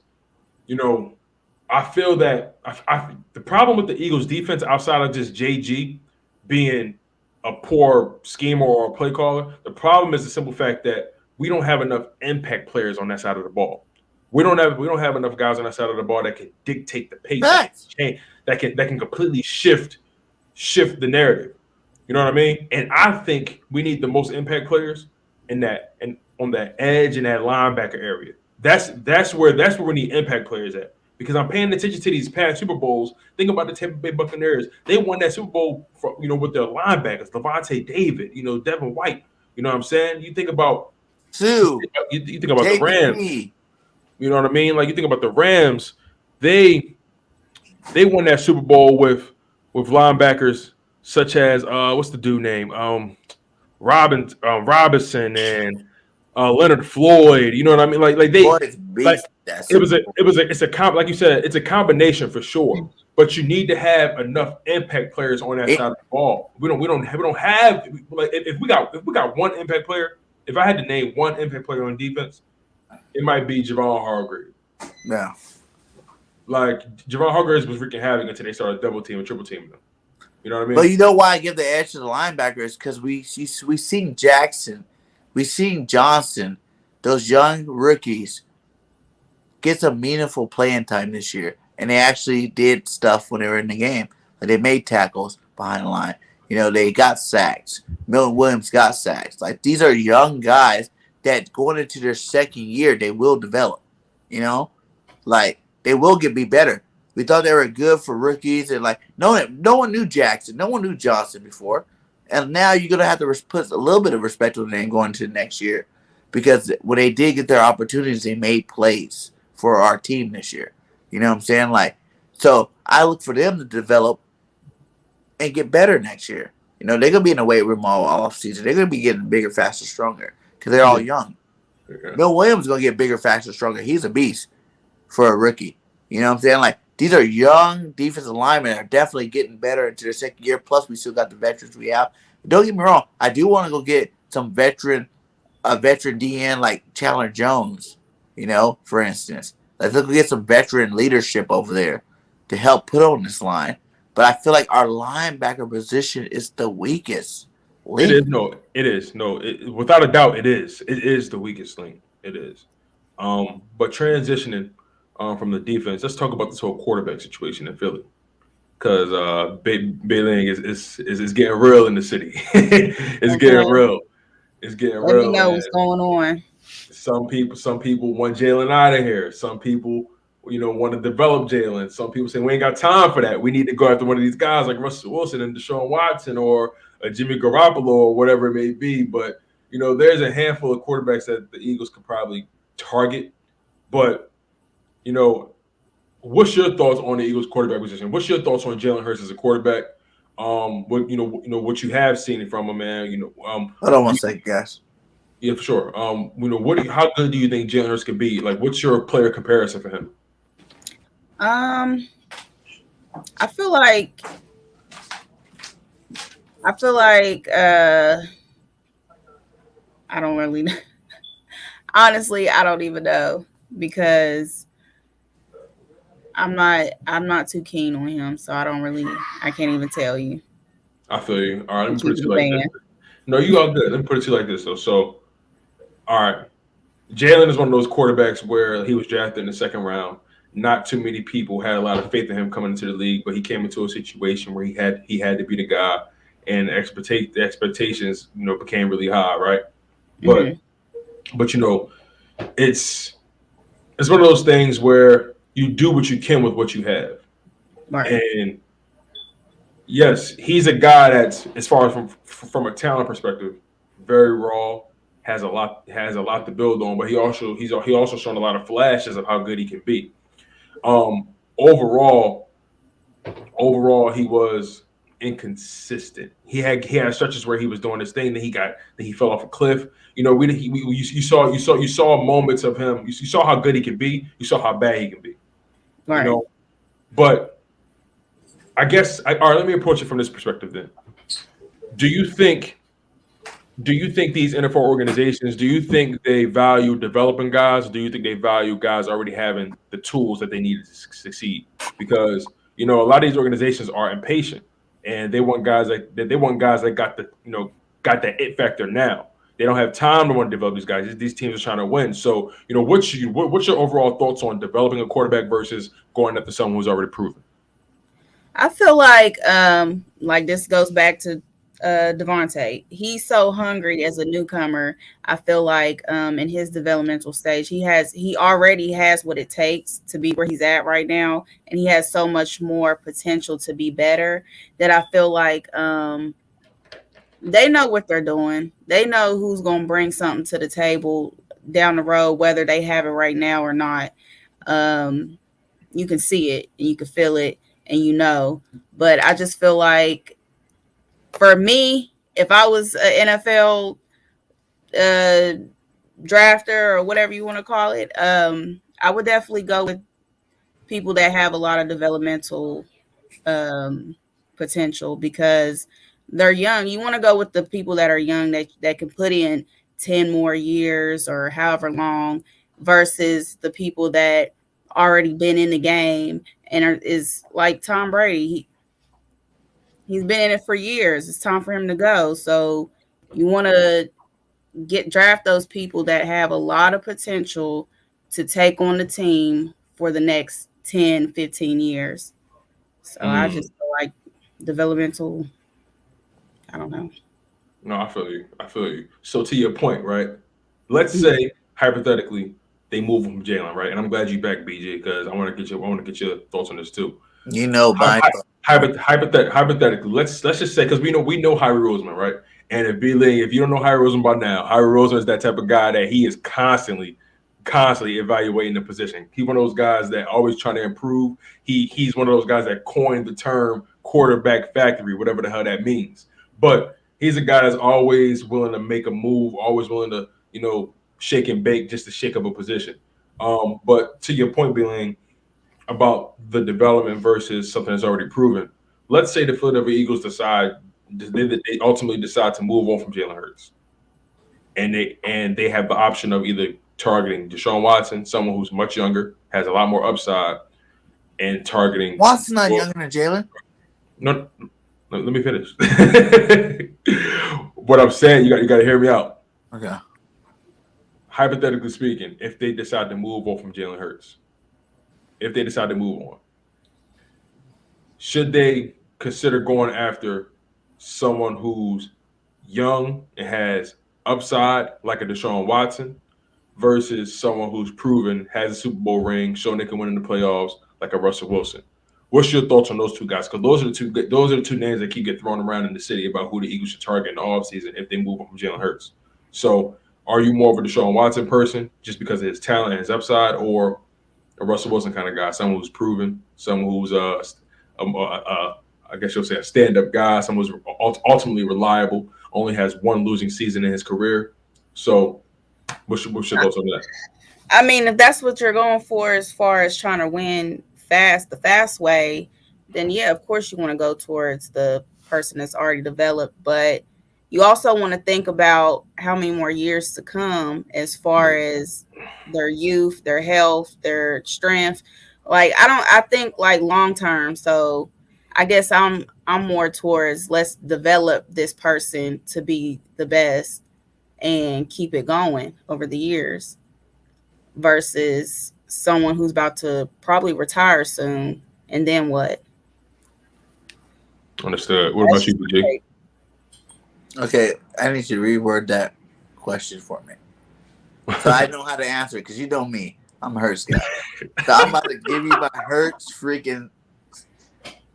you know, I feel that the problem with the Eagles defense outside of just JG being a poor schemer or a play caller, the problem is the simple fact that we don't have enough impact players on that side of the ball. We don't have enough guys on that side of the ball that can dictate the pace, that can completely shift the narrative. You know what I mean? And I think we need the most impact players in that and on that edge and that linebacker area. That's where we need impact players at. Because I'm paying attention to these past Super Bowls. Think about the Tampa Bay Buccaneers. They won that Super Bowl with their linebackers, Levante David, Devin White. You know what I'm saying? You think about you think about the Rams. You know what I mean? Like you think about the Rams, they won that Super Bowl with linebackers such as what's the dude name? Robinson and Leonard Floyd. You know what I mean? Like they it's a combination for sure. But you need to have enough impact players on that side of the ball. We don't have like if we got one impact player. If I had to name one impact player on defense, it might be Javon Hargrave. Yeah. Like, Javon Hargrave was wreaking havoc until they started double team and triple teaming them. You know what I mean? But you know why I give the edge to the linebackers? Because we seen Jackson, we seen Johnson, those young rookies get some meaningful playing time this year. And they actually did stuff when they were in the game. Like they made tackles behind the line. They got sacks. Milton Williams got sacks. Like, these are young guys that going into their second year, they will develop, like they will be better. We thought they were good for rookies, and like no one knew Jackson, no one knew Johnson before, and now you're gonna have to put a little bit of respect on their name going into next year, because when they did get their opportunities, they made plays for our team this year. You know what I'm saying? Like, so I look for them to develop and get better next year. You know, they're gonna be in the weight room all off season. They're gonna be getting bigger, faster, stronger because they're all young. Okay. Bill Williams is gonna get bigger, faster, stronger. He's a beast for a rookie. You know what I'm saying? Like, these are young defensive linemen that are definitely getting better into their second year. Plus, we still got the veterans we have. Don't get me wrong. I do want to go get some veteran DN like Chandler Jones, you know, for instance. Let's go get some veteran leadership over there to help put on this line. But I feel like our linebacker position is the weakest. It is. No, it is. No, without a doubt, it is. It is the weakest link. It is. But transitioning from the defense, let's talk about this whole quarterback situation in Philly. Because Ling is getting real in the city. It's getting real. It's getting Let real. me know what's going on. Some people want Jalen out of here. Some people, want to develop Jalen. Some people say we ain't got time for that. We need to go after one of these guys like Russell Wilson and Deshaun Watson or Jimmy Garoppolo or whatever it may be. But there's a handful of quarterbacks that the Eagles could probably target. But what's your thoughts on the Eagles quarterback position? What's your thoughts on Jalen Hurts as a quarterback? What you have seen from him, man. Hold on one second, guys. Yeah, for sure. How good do you think Jalen Hurts can be? Like, what's your player comparison for him? I feel like I don't really know. Honestly, I don't even know because I'm not too keen on him, so I can't even tell you. I feel you. All right, let me put it to you like this. No, you all good. Let me put it to you like this though. So, all right, Jalen is one of those quarterbacks where he was drafted in the second round. Not too many people had a lot of faith in him coming into the league, but he came into a situation where he had to be the guy, and the expectations became really high, right? But it's one of those things where you do what you can with what you have, right? And yes, he's a guy that's, as far as from a talent perspective, very raw, has a lot to build on, but he also shown a lot of flashes of how good he can be. Overall, he was inconsistent. He had stretches where he was doing this thing, then he fell off a cliff. You saw moments of him. You saw how good he can be. You saw how bad he can be. Right. But I guess all right. Let me approach it from this perspective then. Do you think these NFL organizations, do you think they value developing guys, or do you think they value guys already having the tools that they need to succeed? Because a lot of these organizations are impatient and they want guys that got that it factor now. They don't have time to want to develop these guys. These teams are trying to win. So, what's your overall thoughts on developing a quarterback versus going after someone who's already proven? I feel like this goes back to Devontae. He's so hungry as a newcomer. I feel like in his developmental stage, he already has what it takes to be where he's at right now, and he has so much more potential to be better that I feel like they know what they're doing. They know who's going to bring something to the table down the road, whether they have it right now or not. You can see it and you can feel it and but I just feel like for me, if I was an NFL drafter or whatever you want to call it, I would definitely go with people that have a lot of developmental potential because they're young. You want to go with the people that are young that can put in 10 more years or however long versus the people that already been in the game and is like Tom Brady. He's been in it for years. It's time for him to go. So you want to draft those people that have a lot of potential to take on the team for the next 10, 15 years. So I just feel like developmental, I don't know. No, I feel you. So to your point, right? Let's say hypothetically, they move from Jalen, right? And I'm glad you back, BJ, because I want to get your thoughts on this too. You know, by Hypothetically, let's just say, because we know Harry Roseman, right? And if you don't know Harry Roseman by now, Harry Roseman is that type of guy that he is constantly evaluating the position. He's one of those guys that always trying to improve. He's one of those guys that coined the term quarterback factory, whatever the hell that means. But he's a guy that's always willing to make a move, always willing to, shake and bake just to shake up a position. But to your point, Ling, about the development versus something that's already proven. Let's say the Philadelphia Eagles they ultimately decide to move on from Jalen Hurts, and they have the option of either targeting Deshaun Watson, someone who's much younger, has a lot more upside, and targeting Watson not younger than Jalen. No, let me finish. What I'm saying, you got to hear me out. Okay. Hypothetically speaking, if they decide to move on from Jalen Hurts, if they decide to move on, should they consider going after someone who's young and has upside, like a Deshaun Watson, versus someone who's proven, has a Super Bowl ring, shown they can win in the playoffs, like a Russell Wilson? What's your thoughts on those two guys? Because those are the two names that keep getting thrown around in the city about who the Eagles should target in the offseason if they move on from Jalen Hurts. So, are you more of a Deshaun Watson person just because of his talent and his upside, or a Russell Wilson kind of guy, someone who's proven, someone who's I guess you'll say a stand-up guy, someone who's ultimately reliable, only has one losing season in his career? So, what's your thoughts on that? I mean, if that's what you're going for as far as trying to win the fast way, then yeah, of course you want to go towards the person that's already developed, but you also want to think about how many more years to come as far as their youth, their health, their strength. Like I think like long term. So I guess I'm more towards let's develop this person to be the best and keep it going over the years versus someone who's about to probably retire soon. And then what? Understood. What about you, BJ? Okay, I need you to reword that question for me, so I know how to answer it. Because you know me, I'm a Hurts guy. So I'm about to give you my Hurts freaking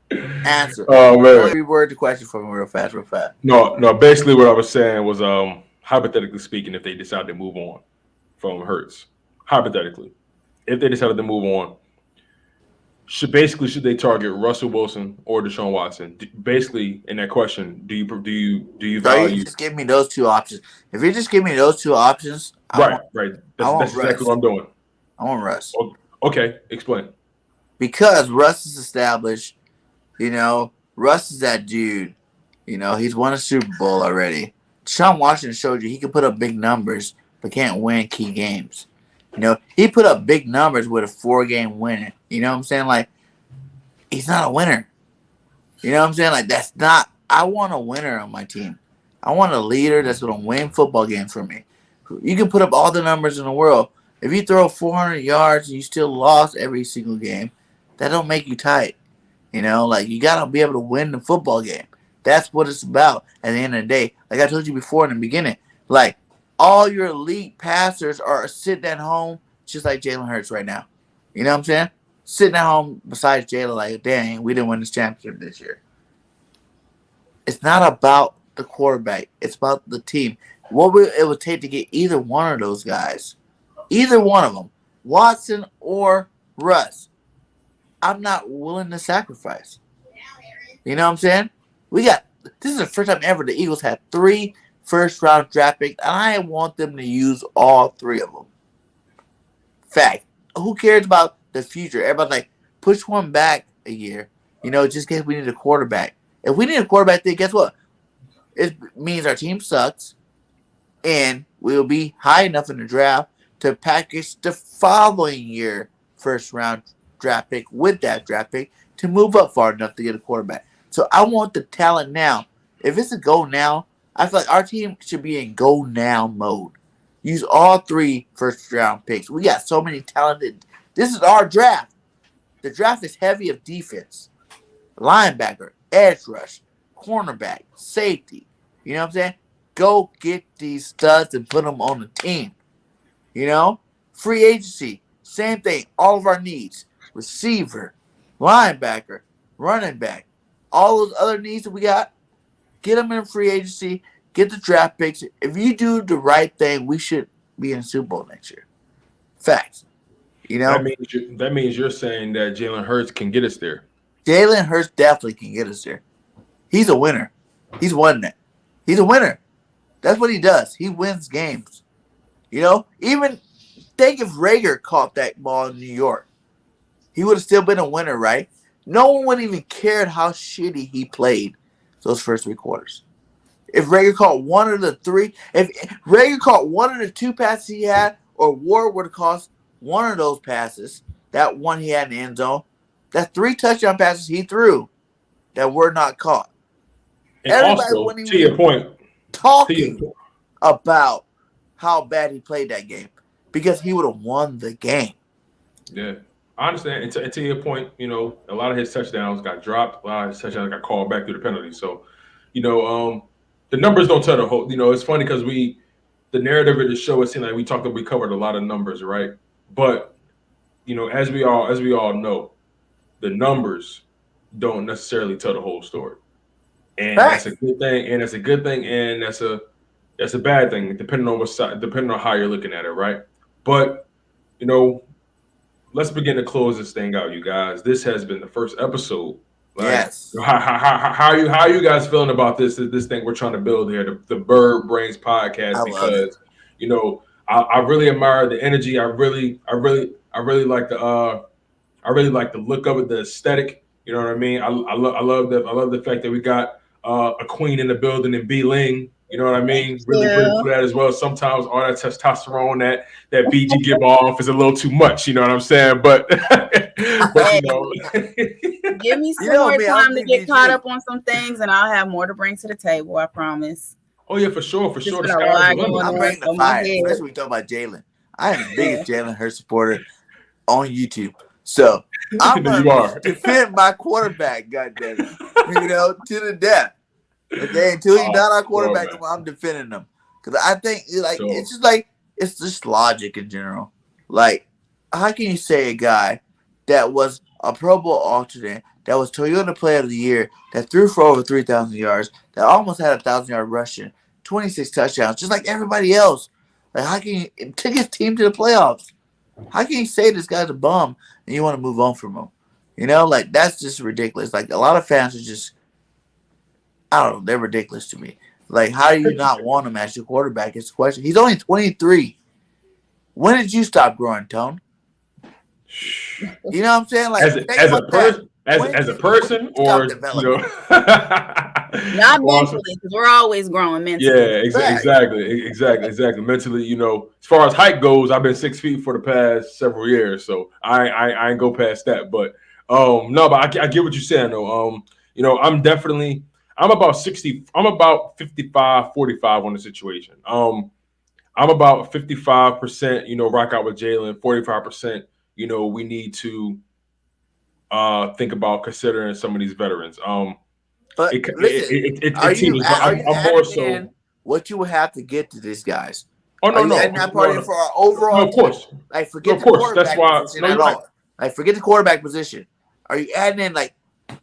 answer. Oh man, reword the question for me real fast. No. Basically, what I was saying was, hypothetically speaking, if they decide to move on from Hurts, hypothetically, if they decided to move on, should they target Russell Wilson or Deshaun Watson? Basically, in that question, do you value? You just give me those two options. If you just give me those two options, right. That's exactly what I'm doing. I want Russ. Okay, explain. Because Russ is established. Russ is that dude. He's won a Super Bowl already. Deshaun Watson showed you he can put up big numbers, but can't win key games. He put up big numbers with a 4-game winning. You know what I'm saying? Like, he's not a winner. You know what I'm saying? Like, that's not – I want a winner on my team. I want a leader that's going to win football games for me. You can put up all the numbers in the world. If you throw 400 yards and you still lost every single game, that don't make you tight. Like, you got to be able to win the football game. That's what it's about at the end of the day. Like I told you before in the beginning, like, all your elite passers are sitting at home just like Jalen Hurts right now. You know what I'm saying? Sitting at home besides Jalen like, dang, we didn't win this championship this year. It's not about the quarterback. It's about the team. What it would take to get either one of those guys, either one of them, Watson or Russ, I'm not willing to sacrifice. You know what I'm saying? This is the first time ever the Eagles had 3 first-round draft picks, and I want them to use all 3 of them. Fact. Who cares about the future? Everybody's like, push one back a year, just in case we need a quarterback. If we need a quarterback, then guess what? It means our team sucks, and we'll be high enough in the draft to package the following year first-round draft pick with that draft pick to move up far enough to get a quarterback. So I want the talent now. If it's a go now, I feel like our team should be in go now mode. Use all 3 first-round picks. We got so many talented. This is our draft. The draft is heavy of defense. Linebacker, edge rush, cornerback, safety. You know what I'm saying? Go get these studs and put them on the team. Free agency, same thing. All of our needs: receiver, linebacker, running back, all those other needs that we got. Get them in free agency. Get the draft picks. If you do the right thing, we should be in the Super Bowl next year. Facts. You know, that means you're saying that Jalen Hurts can get us there. Jalen Hurts definitely can get us there. He's a winner. He's won that. He's a winner. That's what he does. He wins games. You know, even think if Rager caught that ball in New York, he would have still been a winner, right? No one would even cared how shitty he played those first 3 quarters. If Rager caught one of the 3, if Rager caught one of the 2 passes he had, or Ward would have caught one of those passes, that one he had in the end zone, that's 3 touchdown passes he threw that were not caught. And everybody also, to your point, talking about how bad he played that game because he would have won the game. Yeah, I understand. And to your point, you know, a lot of his touchdowns got dropped. A lot of his touchdowns got called back through the penalty. So, you know, the numbers don't tell the whole. You know, it's funny because the narrative of the show, it seemed like we covered a lot of numbers, right? But, you know, as we all know, the numbers don't necessarily tell the whole story. And that's a good thing, and that's a good thing, and that's a bad thing, depending on how you're looking at it, right? But, you know, let's begin to close this thing out, you guys. This has been the first episode. Like, yes. How you guys feeling about this thing we're trying to build here, the Brainz Podcast? Because, you know, I really admire the energy. I really like the look of it, the aesthetic. You know what I mean? I love the fact that we got a queen in the building and Ling. You know what I mean? Really grateful for that as well. Sometimes all that testosterone that BG give off is a little too much. You know what I'm saying? But you know, give me some more time to get caught up on some things, and I'll have more to bring to the table. I promise. Oh yeah, for sure. I'm bringing the fire, especially when we talk about Jalen. I am the biggest Jalen Hurts supporter on YouTube. So I'm going to defend my quarterback, goddammit, you know, to the death. Okay, until he's not our quarterback, I'm defending him. Because I think, like, it's just logic in general. Like, how can you say a guy that was a Pro Bowl alternate, that was Toyota Player of the Year, that threw for over 3,000 yards, that almost had 1,000-yard rushing, 26 touchdowns, just like everybody else? Like, how can you take his team to the playoffs? How can you say this guy's a bum and you want to move on from him? You know, like, that's just ridiculous. Like, a lot of fans are just, I don't know, they're ridiculous to me. Like, how do you not want him as your quarterback? It's a question. He's only 23. When did you stop growing, Tone? You know what I'm saying? Like, as a person, or you know, not mentally, because we're always growing mentally. Yeah, exactly. Mentally, you know, as far as height goes, I've been 6 feet for the past several years, so I ain't go past that. But no, but I get what you're saying though. You know, I'm about 60. I'm about 55-45 on the situation. I'm about 55%. You know, rock out with Jalen. 45%. You know, we need to think about considering some of these veterans. But I'm more so what you would have to get to these guys. Oh no, not part of for our overall. No, of course. Like forget the quarterback position at all. Like forget the quarterback position. Are you adding in like?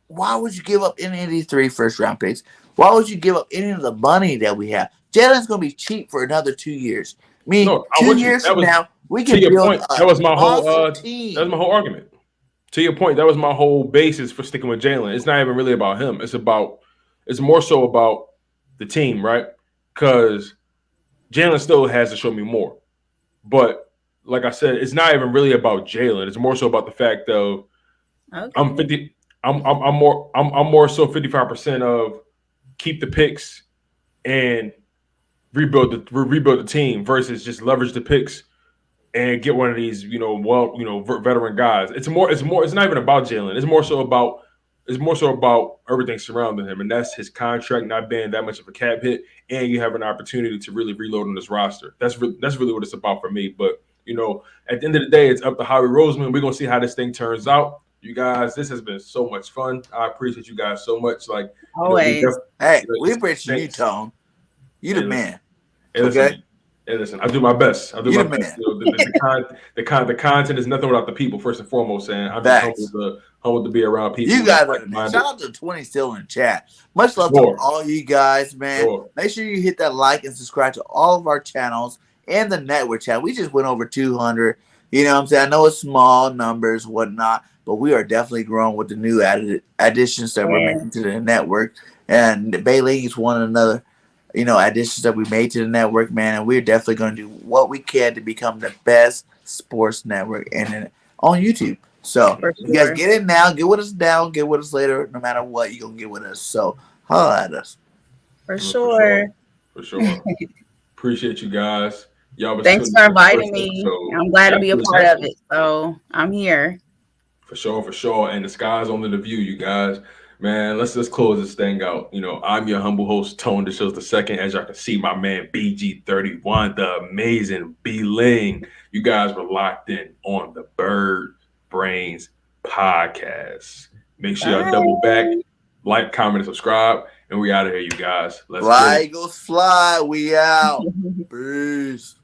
Why would you give up any of these 3 first-round picks? Why would you give up any of the money that we have? Jalen's going to be cheap for another 2 years. I mean, 2 years from now, we can build that was my whole team. That was my whole argument. To your point, that was my whole basis for sticking with Jalen. It's not even really about him. It's more so about the team, right? Because Jalen still has to show me more. But like I said, it's not even really about Jalen. It's more so about the fact of I'm more so 55% of keep the picks and rebuild the team versus just leverage the picks and get one of these, veteran guys. It's not even about Jalen. It's more so about everything surrounding him, and that's his contract not being that much of a cap hit, and you have an opportunity to really reload on this roster. That's really what it's about for me. But at the end of the day, it's up to Howie Roseman. We're gonna see how this thing turns out. You guys, this has been so much fun. I appreciate you guys so much. Like always. We appreciate you, Tone. You the man. Okay. Hey, listen, I do my best. I do You my the best. man. You know, the content is nothing without the people. First and foremost, and I'm just Facts. humbled to be around people You that's guys are like the man. minded. Shout out to 20 still in chat. Much love Sure. to all you guys, man. Sure. Make sure you hit that like and subscribe to all of our channels and the network chat. We just went over 200. You know what I'm saying? I know it's small numbers, whatnot, but we are definitely growing with the new additions that we're making to the network. And Bay League is one another, additions that we made to the network, man. And we're definitely going to do what we can to become the best sports network on YouTube. So you guys get in now, get with us now, get with us later. No matter what, you're gonna get with us. So holla at us. For sure. Appreciate you guys. Y'all Thanks for inviting me. I'm glad to be a part of it. So I'm here. For sure. And the sky's only the view, you guys. Man, let's just close this thing out. I'm your humble host, Tone the Show's the second. As y'all can see, my man BG31, the amazing B Ling. You guys were locked in on the Brainz Podcast. Make sure y'all double back, like, comment, and subscribe. And we out of here, you guys. Let's fly, Eagles fly. We out. Peace.